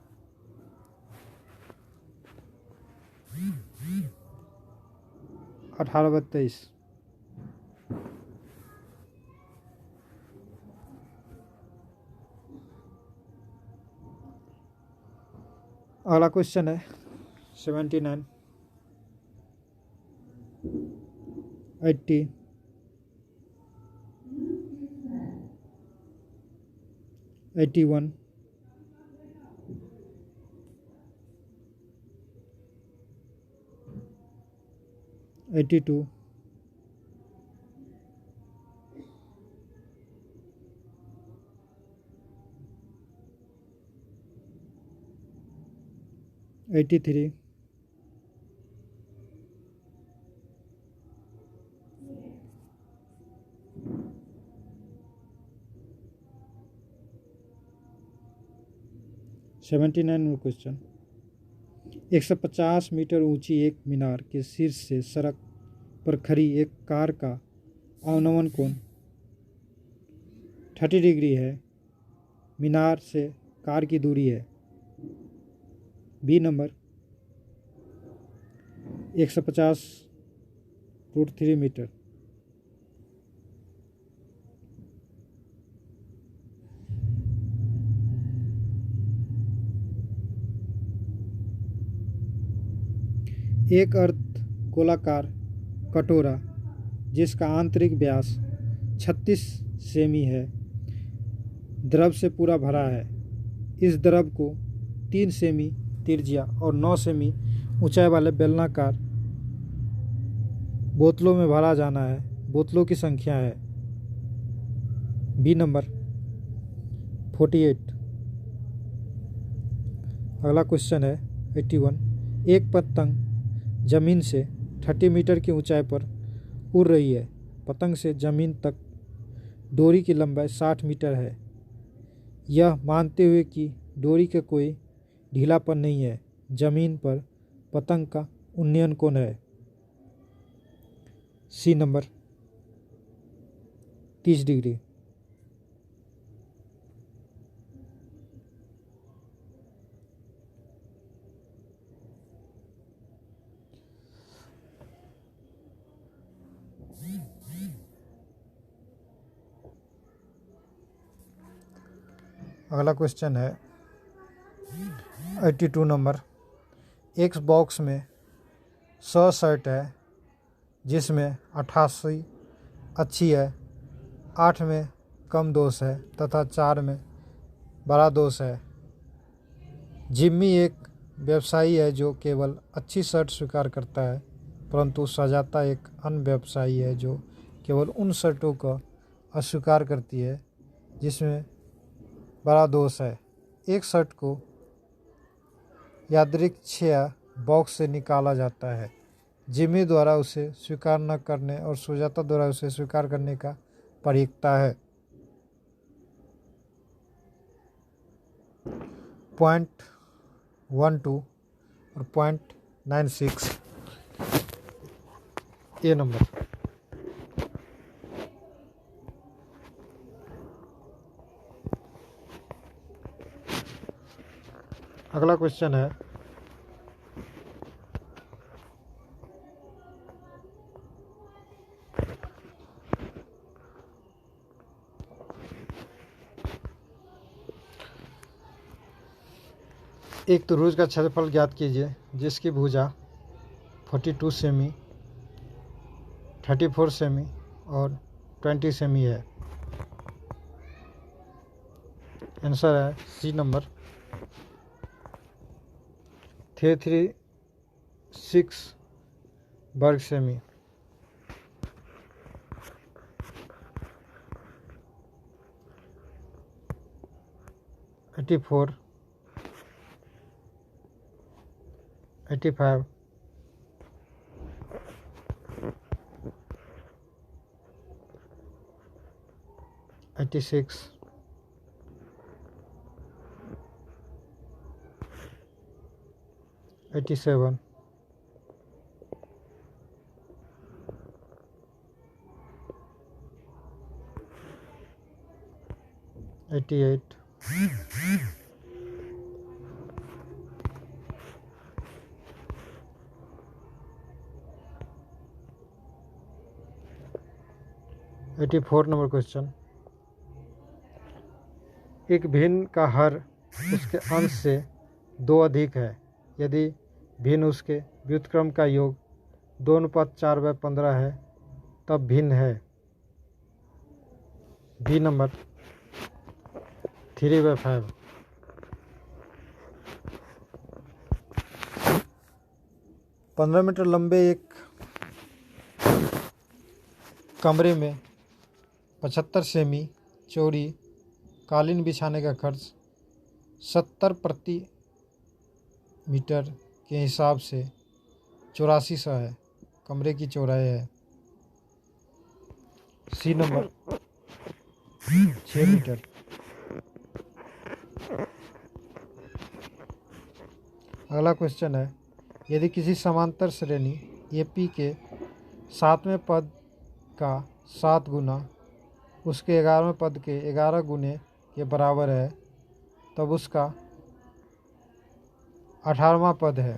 18/23। अगला क्वेश्चन है 79, 80, 81, 82, 83, 79 क्वेश्चन, 150 मीटर ऊंची एक मीनार के शीर्ष से सड़क पर खड़ी एक कार का अवनमन कोण 30 डिग्री है। मीनार से कार की दूरी है बी नंबर 150√3 मीटर। एक अर्ध गोलाकार कटोरा जिसका आंतरिक व्यास 36 सेमी है द्रव से पूरा भरा है। इस द्रव को 3 सेमी त्रिज्या और 9 सेमी ऊंचाई वाले बेलनाकार बोतलों में भरा जाना है। बोतलों की संख्या है बी नंबर 48। अगला क्वेश्चन है 81, एक पतंग जमीन से 30 मीटर की ऊंचाई पर उड़ रही है। पतंग से जमीन तक डोरी की लंबाई 60 मीटर है। यह मानते हुए कि डोरी का कोई ढीलापन नहीं है, जमीन पर पतंग का उन्नयन कोण है सी नंबर 30 डिग्री। अगला क्वेश्चन है 82 नंबर, एक बॉक्स में 100 शर्ट है जिसमें 88 अच्छी है, 8 में कम दोष है तथा 4 में बड़ा दोष है। जिम्मी एक व्यवसायी है जो केवल अच्छी शर्ट स्वीकार करता है, परंतु सजाता एक अन्य व्यवसायी है जो केवल उन शर्टों को अस्वीकार करती है जिसमें बड़ा दोष है। एक शर्ट को यादृच्छिक बॉक्स से निकाला जाता है। जिम्मी द्वारा उसे स्वीकार न करने और सुजाता द्वारा उसे स्वीकार करने का प्रयेकता है। 0.12 और 0.96 ए नंबर। अगला क्वेश्चन है एक त्रिभुज का क्षेत्रफल ज्ञात कीजिए जिसकी भुजा 42 सेमी, 34 सेमी और 20 सेमी है। आंसर है सी नंबर 336 वर्ग सेमी। 84, 85, 86, 87, 88, 84 number question. एक भिन्न का हर उसके अंश से 2 अधिक है यदि भिन्न उसके व्युत्क्रम का योग 2:4/15 है तब भिन्न है। B number 3/5। 15 मीटर लंबे एक कमरे में 75 सेमी चौड़ी कालीन बिछाने का खर्च 70 प्रति मीटर के हिसाब से 8400 है। कमरे की चौड़ाई है। C number 6 metre. अगला क्वेश्चन है, यदि किसी समांतर श्रेणी एपी के 7वें पद का 7 गुना उसके 11वें पद के 11 गुने के बराबर है तब उसका 18वां पद है।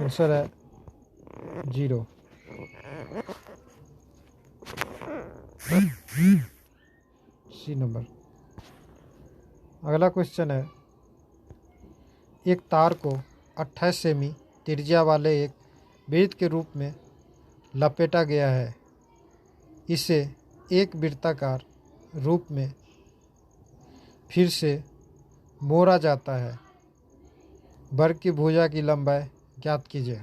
आंसर है 0। सी नंबर। अगला क्वेश्चन है, एक तार को 28 सेमी त्रिज्या वाले एक वृत्त के रूप में लपेटा गया है। इसे एक वृत्ताकार रूप में फिर से मोड़ा जाता है। वर्ग की भुजा की लंबाई ज्ञात कीजिए।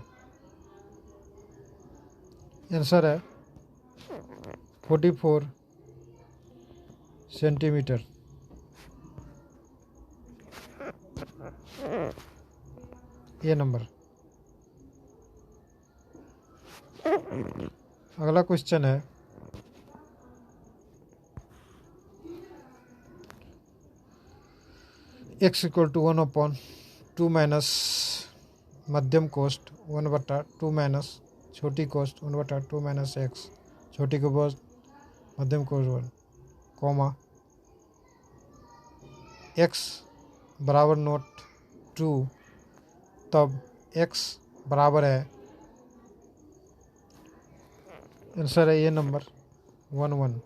आंसर है 44 सेंटीमीटर। ये नंबर। अगला क्वेश्चन है, x = 1/2 माइनस मध्यम कोष्ठ 1/2 माइनस छोटी कोष्ठ 1/2 माइनस x छोटी कोष्ठ मध्यम कोष्ठ 1, कॉमा x बराबर नोट 2 तब x बराबर है। आंसर है ये नंबर 11।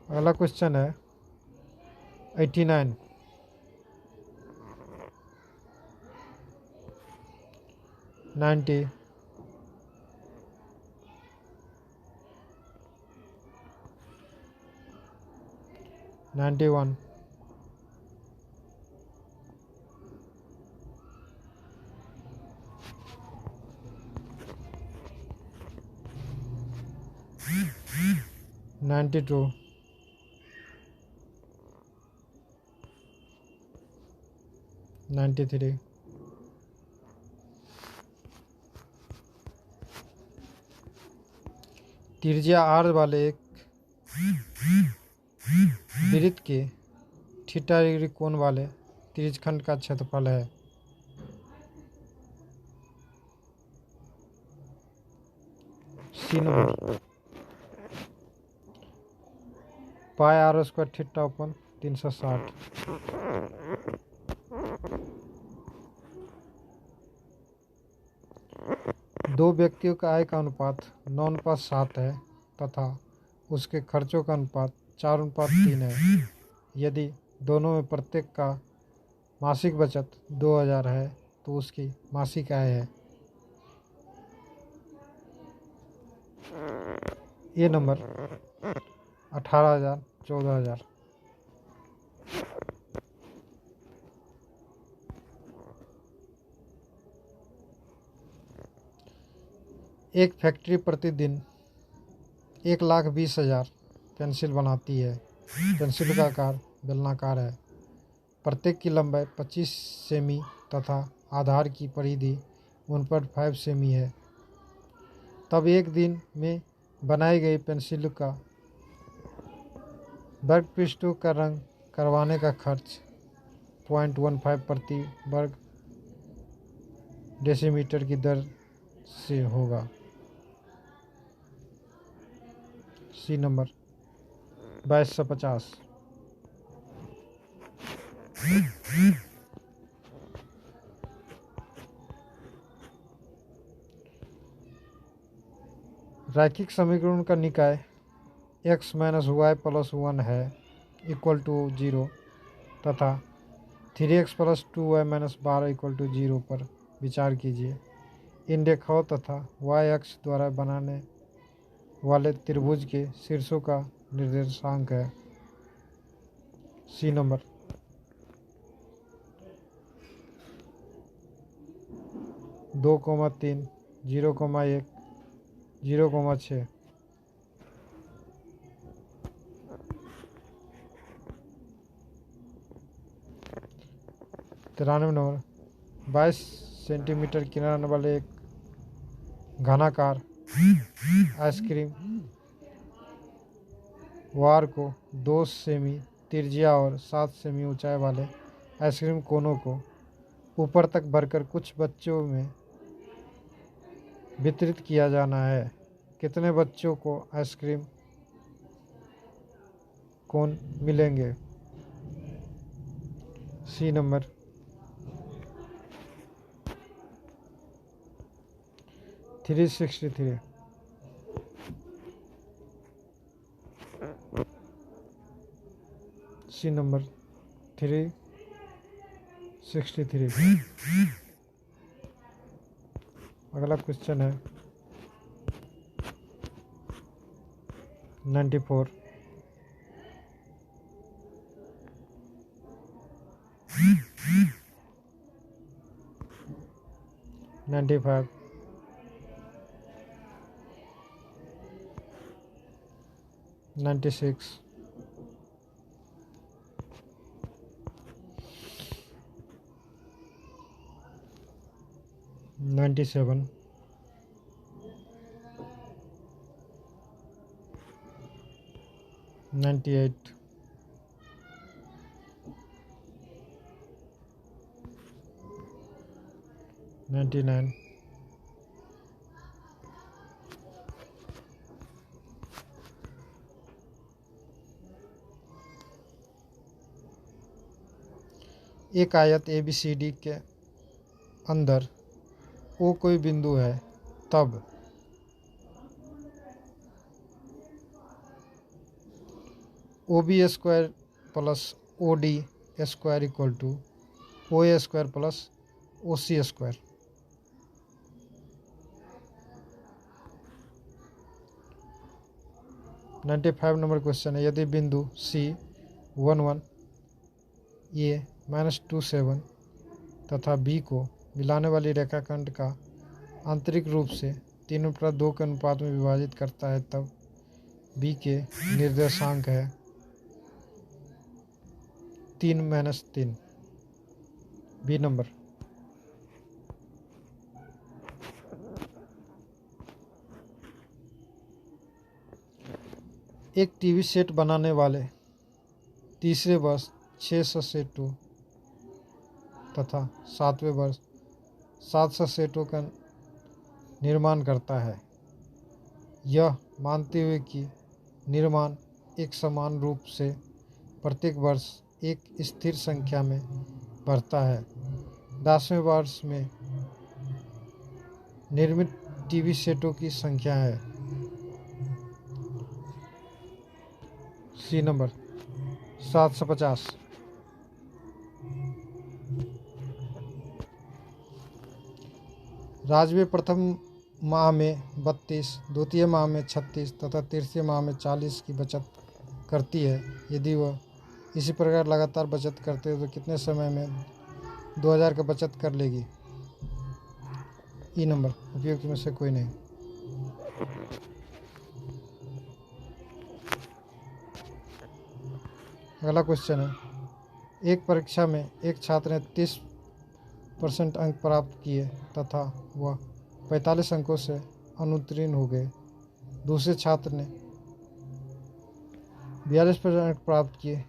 अगला क्वेश्चन है 89, 90, 91, 92, 93, त्रिज्या r वाले एक वृत्त के थीटा डिग्री कोण वाले त्रिज्यखंड का क्षेत्रफल है। C number pi r² theta upon 360। दो व्यक्तियों का आय का अनुपात 9:7 है तथा उसके खर्चों का अनुपात 4:3 है। यदि दोनों में प्रत्येक का मासिक बचत 2000 है तो उसकी मासिक आय है। ये नंबर 18,000, 14,000। एक फैक्ट्री प्रतिदिन 1,20,000 पेंसिल बनाती है। पेंसिल का आकार बेलनाकार है। प्रत्येक की लंबाई 25 सेमी तथा आधार की परिधि 1.5 सेमी है। तब एक दिन में बनाई गई पेंसिल का वर्ग पृष्ठों का रंग करवाने का खर्च 0.15 प्रति वर्ग डेसीमीटर की दर से होगा। C number 2250। रैखिक समीकरण का निकाय x - y + 1 है इक्वल टू 0 तथा 3x + 2y - 12 = 0 पर विचार कीजिए। इन रेखाओं तथा y अक्ष द्वारा बनाने वाले त्रिभुज के शीर्षों का निर्देशांक है। C number 2,3, 0,1, 0,6। 93 नंबर 22 सेंटीमीटर किनारे वाले एक घनाकार आइसक्रीम वार को 2 सेमी त्रिज्या और 7 सेमी ऊंचाई वाले आइसक्रीम कोनों को ऊपर तक भरकर कुछ बच्चों में वितरित किया जाना है। कितने बच्चों को आइसक्रीम कोन मिलेंगे? C number 363। C number 363। अगला क्वेश्चन है 94। 95। 96। 97। 98। 99। 1 आयत ABCD के अंदर O कोई बिंदु है तब OB² + OD² = OA² + OC²। 95 number question है यदि बिंदु C 11 A -27 तथा B को मिलाने वाली रेखाखंड का आंतरिक रूप से 3/2 के अनुपात में विभाजित करता है तब B के निर्देशांक है 3 - 3। बी नंबर 1 टीवी सेट बनाने वाले तीसरे वर्ष 600 सेटों तथा 7वें वर्ष 700 सेटों का निर्माण करता है। यह मानते हुए कि निर्माण एक समान रूप से प्रत्येक वर्ष एक स्थिर संख्या में बढ़ता है। 10वें वर्ष में निर्मित टीवी सेटों की संख्या है। C number 750। राज्य प्रथम माह में 32, द्वितीय माह में 36 तथा तृतीय माह में 40 की बचत करती है। यदि वह इसी प्रकार लगातार बचत करते हैं तो कितने समय में 2000 का बचत कर लेगी? ई नंबर उपयुक्त में से कोई नहीं। अगला क्वेश्चन है, एक परीक्षा में एक छात्र ने 30% अंक प्राप्त किए तथा वह 45 अंकों से अनुत्तीर्ण हो गए। दूसरे छात्र ने 42% अंक प्राप्त किए,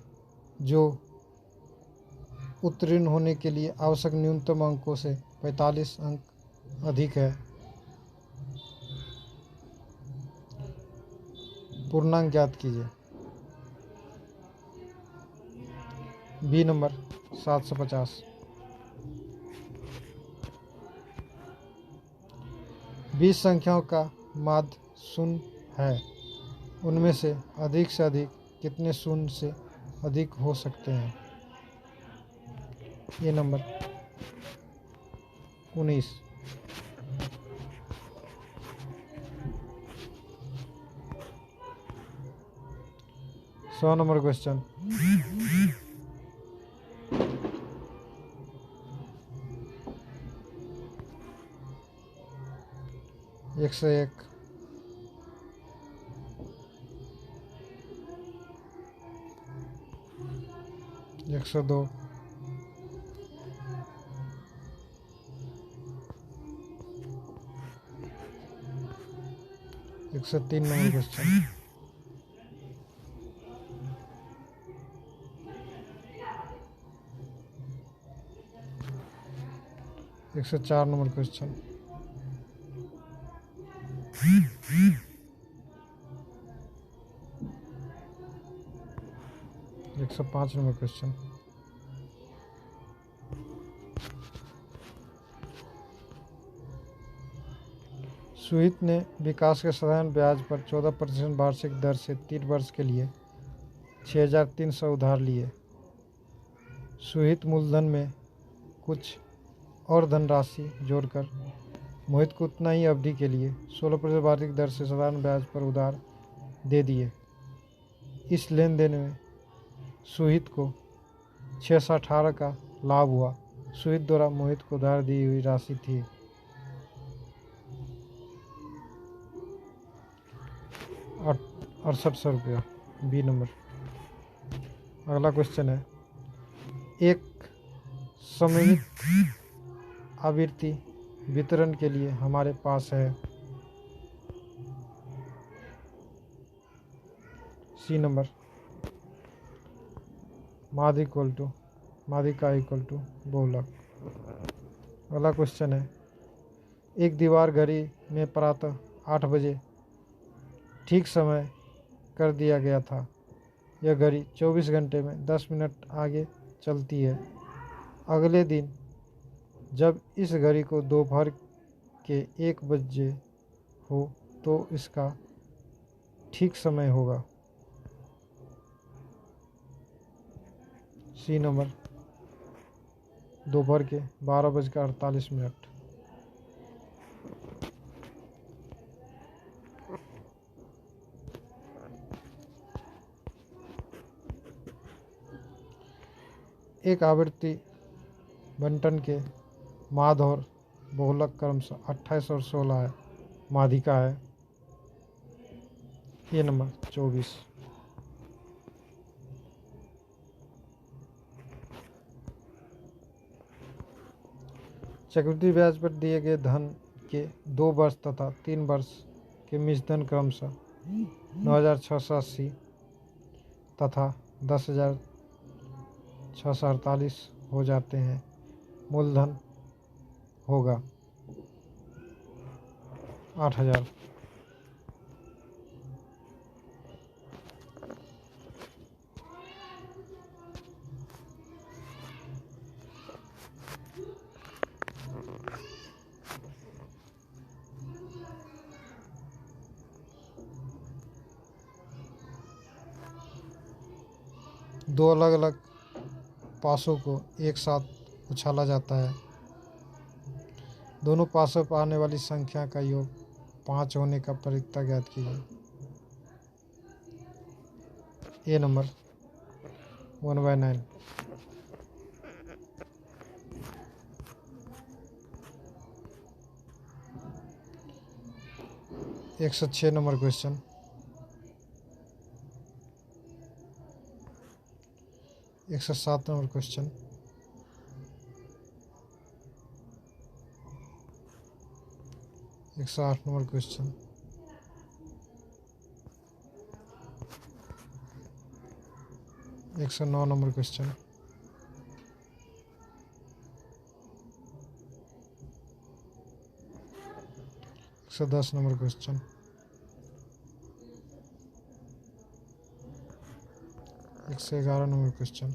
जो उत्तीर्ण होने के लिए आवश्यक न्यूनतम अंकों से 45 अंक अधिक है। पूर्णांक ज्ञात कीजिए। B number 750। बीस संख्याओं का माध्य शून्य है, उनमें से अधिक कितने शून्य से अधिक हो सकते हैं? ये नंबर 19। सौ number question, 101, 102, 103 number question, 104 number question, 105 number question, 'Suhit ने विकास के साधारण ब्याज पर 14% वार्षिक दर से 3 वर्ष के लिए 6,300 उधार लिए। सुहित मूलधन में कुछ और धनराशि जोड़कर मोहित को उतना ही अवधि के लिए 16% वार्षिक दर से साधारण ब्याज पर उधार दे दिए। इस लेन देन में सुहित को 618 का लाभ हुआ। सुहित द्वारा मोहित को उधार दी हुई राशि थी 6800 रुपया। B number. अगला क्वेश्चन है, एक सममित आवृत्ति वितरण के लिए हमारे पास है। सी नंबर, माध्यिका इक्वल टू बहुलक। अगला क्वेश्चन है, एक दीवार घड़ी में प्रातः 8 बजे ठीक समय कर दिया गया था। यह घड़ी 24 घंटे में 10 मिनट आगे चलती है। अगले दिन जब इस घड़ी को दोपहर के 1 बजे हो तो इसका ठीक समय होगा। सी नंबर, दोपहर के 12:48। एक आवृत्ति बंटन के माध्य और बहुलक क्रमशः 28 और 16 है। माध्यिका है। ये नंबर 24। चक्रवृद्धि ब्याज पर दिए गए धन के 2 वर्ष तथा 3 वर्ष के मिश्रधन क्रमशः 9,680 तथा 10,648 हो जाते हैं। मूलधन होगा 8,000। दो अलग अलग पासों को एक साथ उछाला जाता है। दोनों पासों पर आने वाली संख्या का योग 5 होने का परिकता ज्ञात कीजिए। A number 1/9। 106 number question. 107 number question. 108 number question. 109 number question. 110 number question. 111 number question.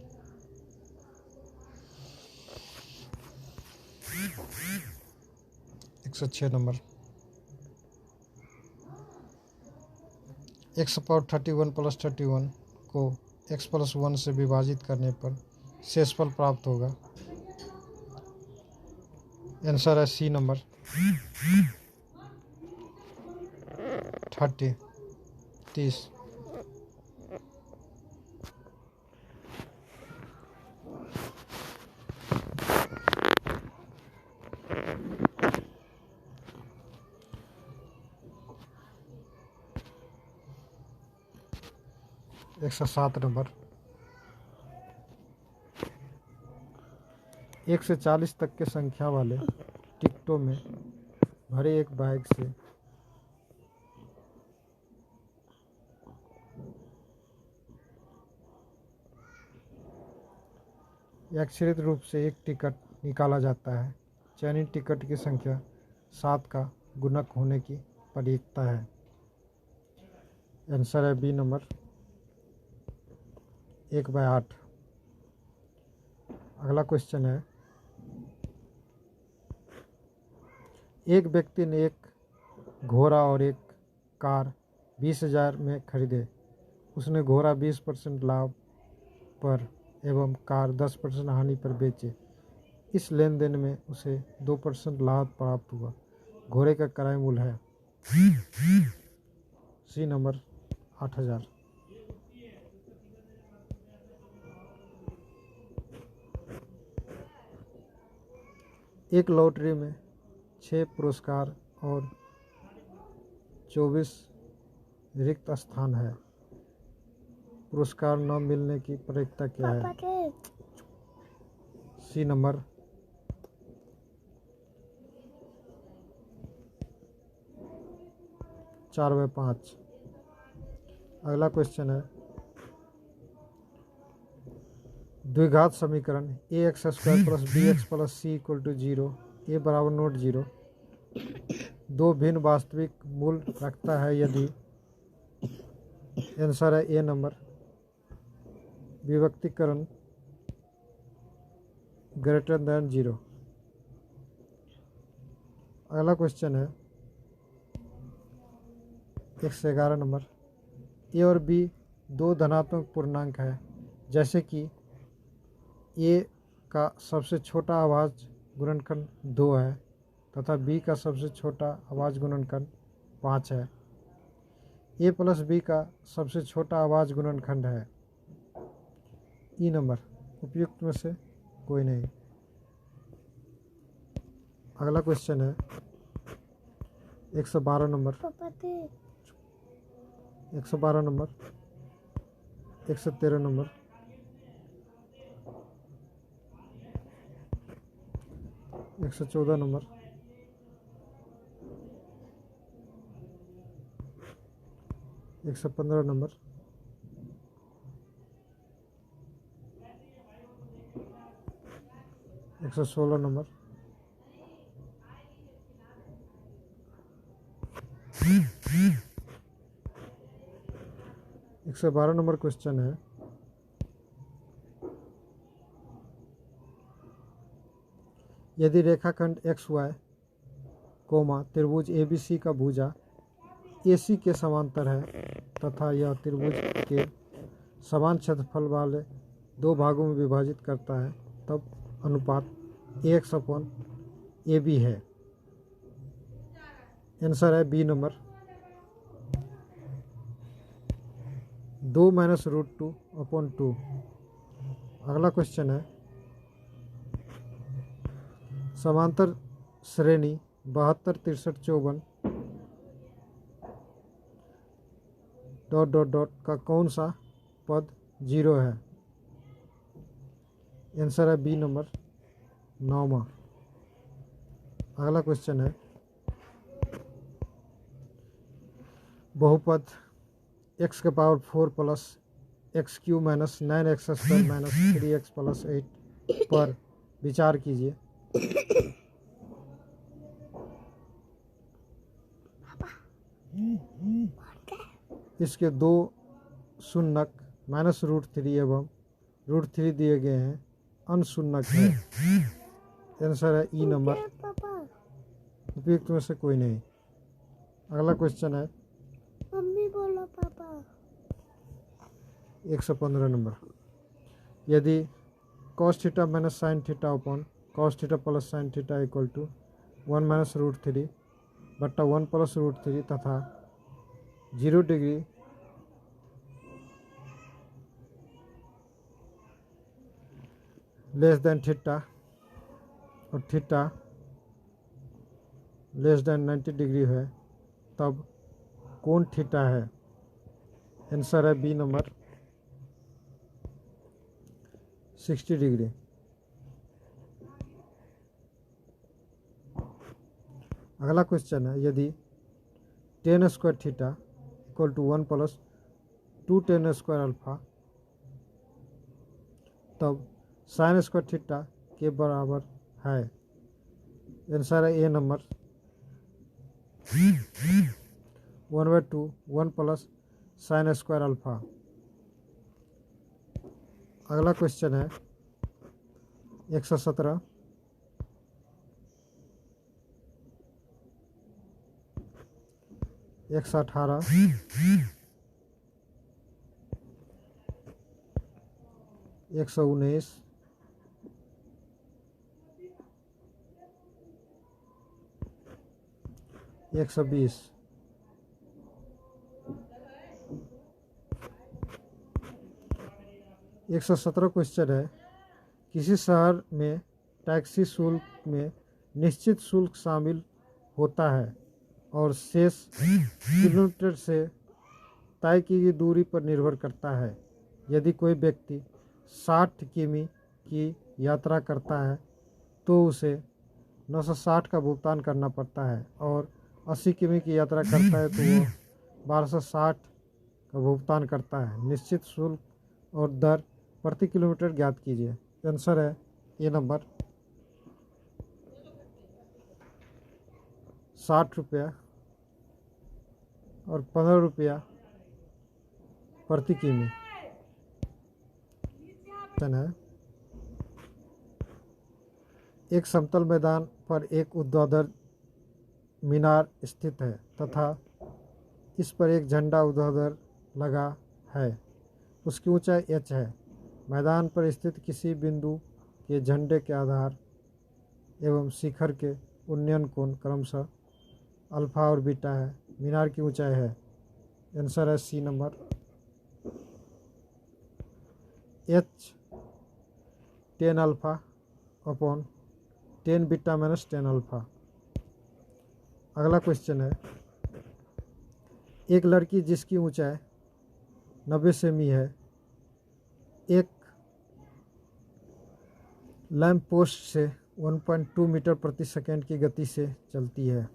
106 number. x⁻31 + 31 को x+1 से विभाजित करने पर शेषफल प्राप्त होगा। आंसर है सी नंबर 30। एक 107 नंबर। 1 से 40 तक के संख्या वाले टिकटों में भरे एक बैग से यादृच्छिक रूप से एक टिकट निकाला जाता है। चयनित टिकट की संख्या 7 का गुणक होने की प्रयुक्तता है। आंसर है बी नंबर 1/8। अगला क्वेश्चन है, एक व्यक्ति ने एक घोड़ा और एक कार 20,000 में खरीदे। उसने घोड़ा 20% लाभ पर एवं कार 10% हानि पर बेचे। इस लेन देन में उसे 2% लाभ प्राप्त हुआ। घोड़े का क्रय मूल्य है सी नंबर 8,000। एक लॉटरी में 6 पुरस्कार और 24 रिक्त स्थान है। पुरस्कार न मिलने की प्रयुक्तता क्या है? C number 4/5। अगला क्वेश्चन है, द्विघात समीकरण ax² + bx + c = 0 a = note 0 दो भिन्न वास्तविक मूल्य रखता है यदि। आंसर है ए नंबर विभक्तीकरण >0। अगला क्वेश्चन है 111 नंबर, ए और बी दो धनात्मक पूर्णांक है, जैसे कि ए का सबसे छोटा अभाज्य गुणनखंड 2 है तथा बी का सबसे छोटा अभाज्य गुणनखंड 5 है। ए + बी का सबसे छोटा अभाज्य गुणनखंड है। ई नंबर उपयुक्त में से कोई नहीं। अगला क्वेश्चन है 112 number. 112 number. 113 number. 114 number. 115 number. 116 number. 112 number question है, यदि रेखाखंड XY, त्रिभुज ABC का भुजा AC के समांतर है तथा यह त्रिभुज के समान क्षेत्रफल वाले दो भागों में विभाजित करता है, तब अनुपात AX/AB है। आंसर है बी नंबर 2 - √2/2। अगला क्वेश्चन है, समांतर श्रेणी 72, 63, 54 डॉट डॉट डॉट का कौन सा पद 0 है? आंसर है बी नंबर 9वां। अगला क्वेश्चन है बहुपद x के power 4 plus x Q minus 9x square minus 3x plus 8 पर विचार कीजिए। इसके दो शून्यक -√3 एवं √3 दिए गए हैं, अनशून्यक है। आंसर है ई नंबर। उपयुक्त में से कोई नहीं। अगला क्वेश्चन है मम्मी बोलो पापा। 115 नंबर। यदि cos theta minus sine theta upon cos theta plus sine theta equal to 1 -√3 बट्टा 1 प्लस √3 तथा 0 डिग्री लेस देन थीटा और थीटा लेस देन 90 डिग्री है, तब कौन थीटा है? आंसर है बी नंबर 60 डिग्री। अगला क्वेश्चन है यदि tan square theta equal to 1 plus 2 tan square alpha, तब साइन स्क्वायर थीटा के बराबर है। आंसर है A number 1/2 1 plus sine square alpha. अगला क्वेश्चन है 117। एक 118 119 120। एक 117 क्वेश्चन है किसी शहर में टैक्सी शुल्क में निश्चित शुल्क शामिल होता है और शेष किलोमीटर से तय की गई दूरी पर निर्भर करता है। यदि कोई व्यक्ति 60 किमी की यात्रा करता है तो उसे 960 का भुगतान करना पड़ता है, और 80 किमी की यात्रा करता है तो वो 1260 का भुगतान करता है। निश्चित शुल्क और दर प्रति किलोमीटर ज्ञात कीजिए। आंसर है ए नंबर 60 रुपया और 15 रुपया प्रति किमी है। एक समतल मैदान पर एक ऊर्ध्वाधर मीनार स्थित है तथा इस पर एक झंडा ऊर्ध्वाधर लगा है। उसकी ऊंचाई h है। मैदान पर स्थित किसी बिंदु के झंडे के आधार एवं शिखर के उन्नयन कोण क्रमशः अल्फा और बीटा है। मीनार की ऊंचाई है। आंसर है C number. h tan alpha upon tan beta minus tan alpha. अगला क्वेश्चन है एक लड़की जिसकी ऊंचाई 90 सेमी है एक लैंप पोस्ट से 1.2 मीटर प्रति सेकंड की गति से चलती है।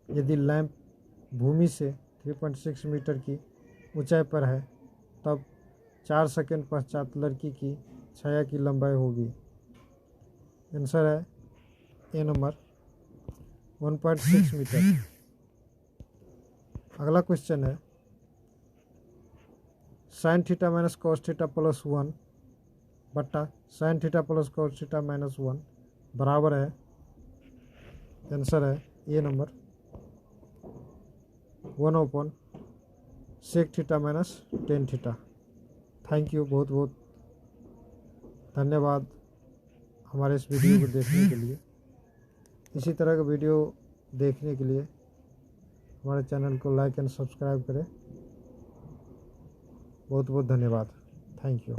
यदि लैंप भूमि से 3.6 मीटर की ऊंचाई पर है तब 4 सेकंड पश्चात लड़की की छाया की लंबाई होगी। आंसर है ए नंबर 1.6 मीटर। अगला क्वेश्चन है sine theta minus cos theta plus 1 बट्टा sine theta plus cos theta minus 1 बराबर है। आंसर है A number 1/sec theta minus tan theta. Thank you, बहुत बहुत धन्यवाद हमारे इस वीडियो को देखने के लिए। इसी तरह का वीडियो देखने के लिए हमारे चैनल को लाइक एंड सब्सक्राइब करें। बहुत बहुत धन्यवाद। Thank you.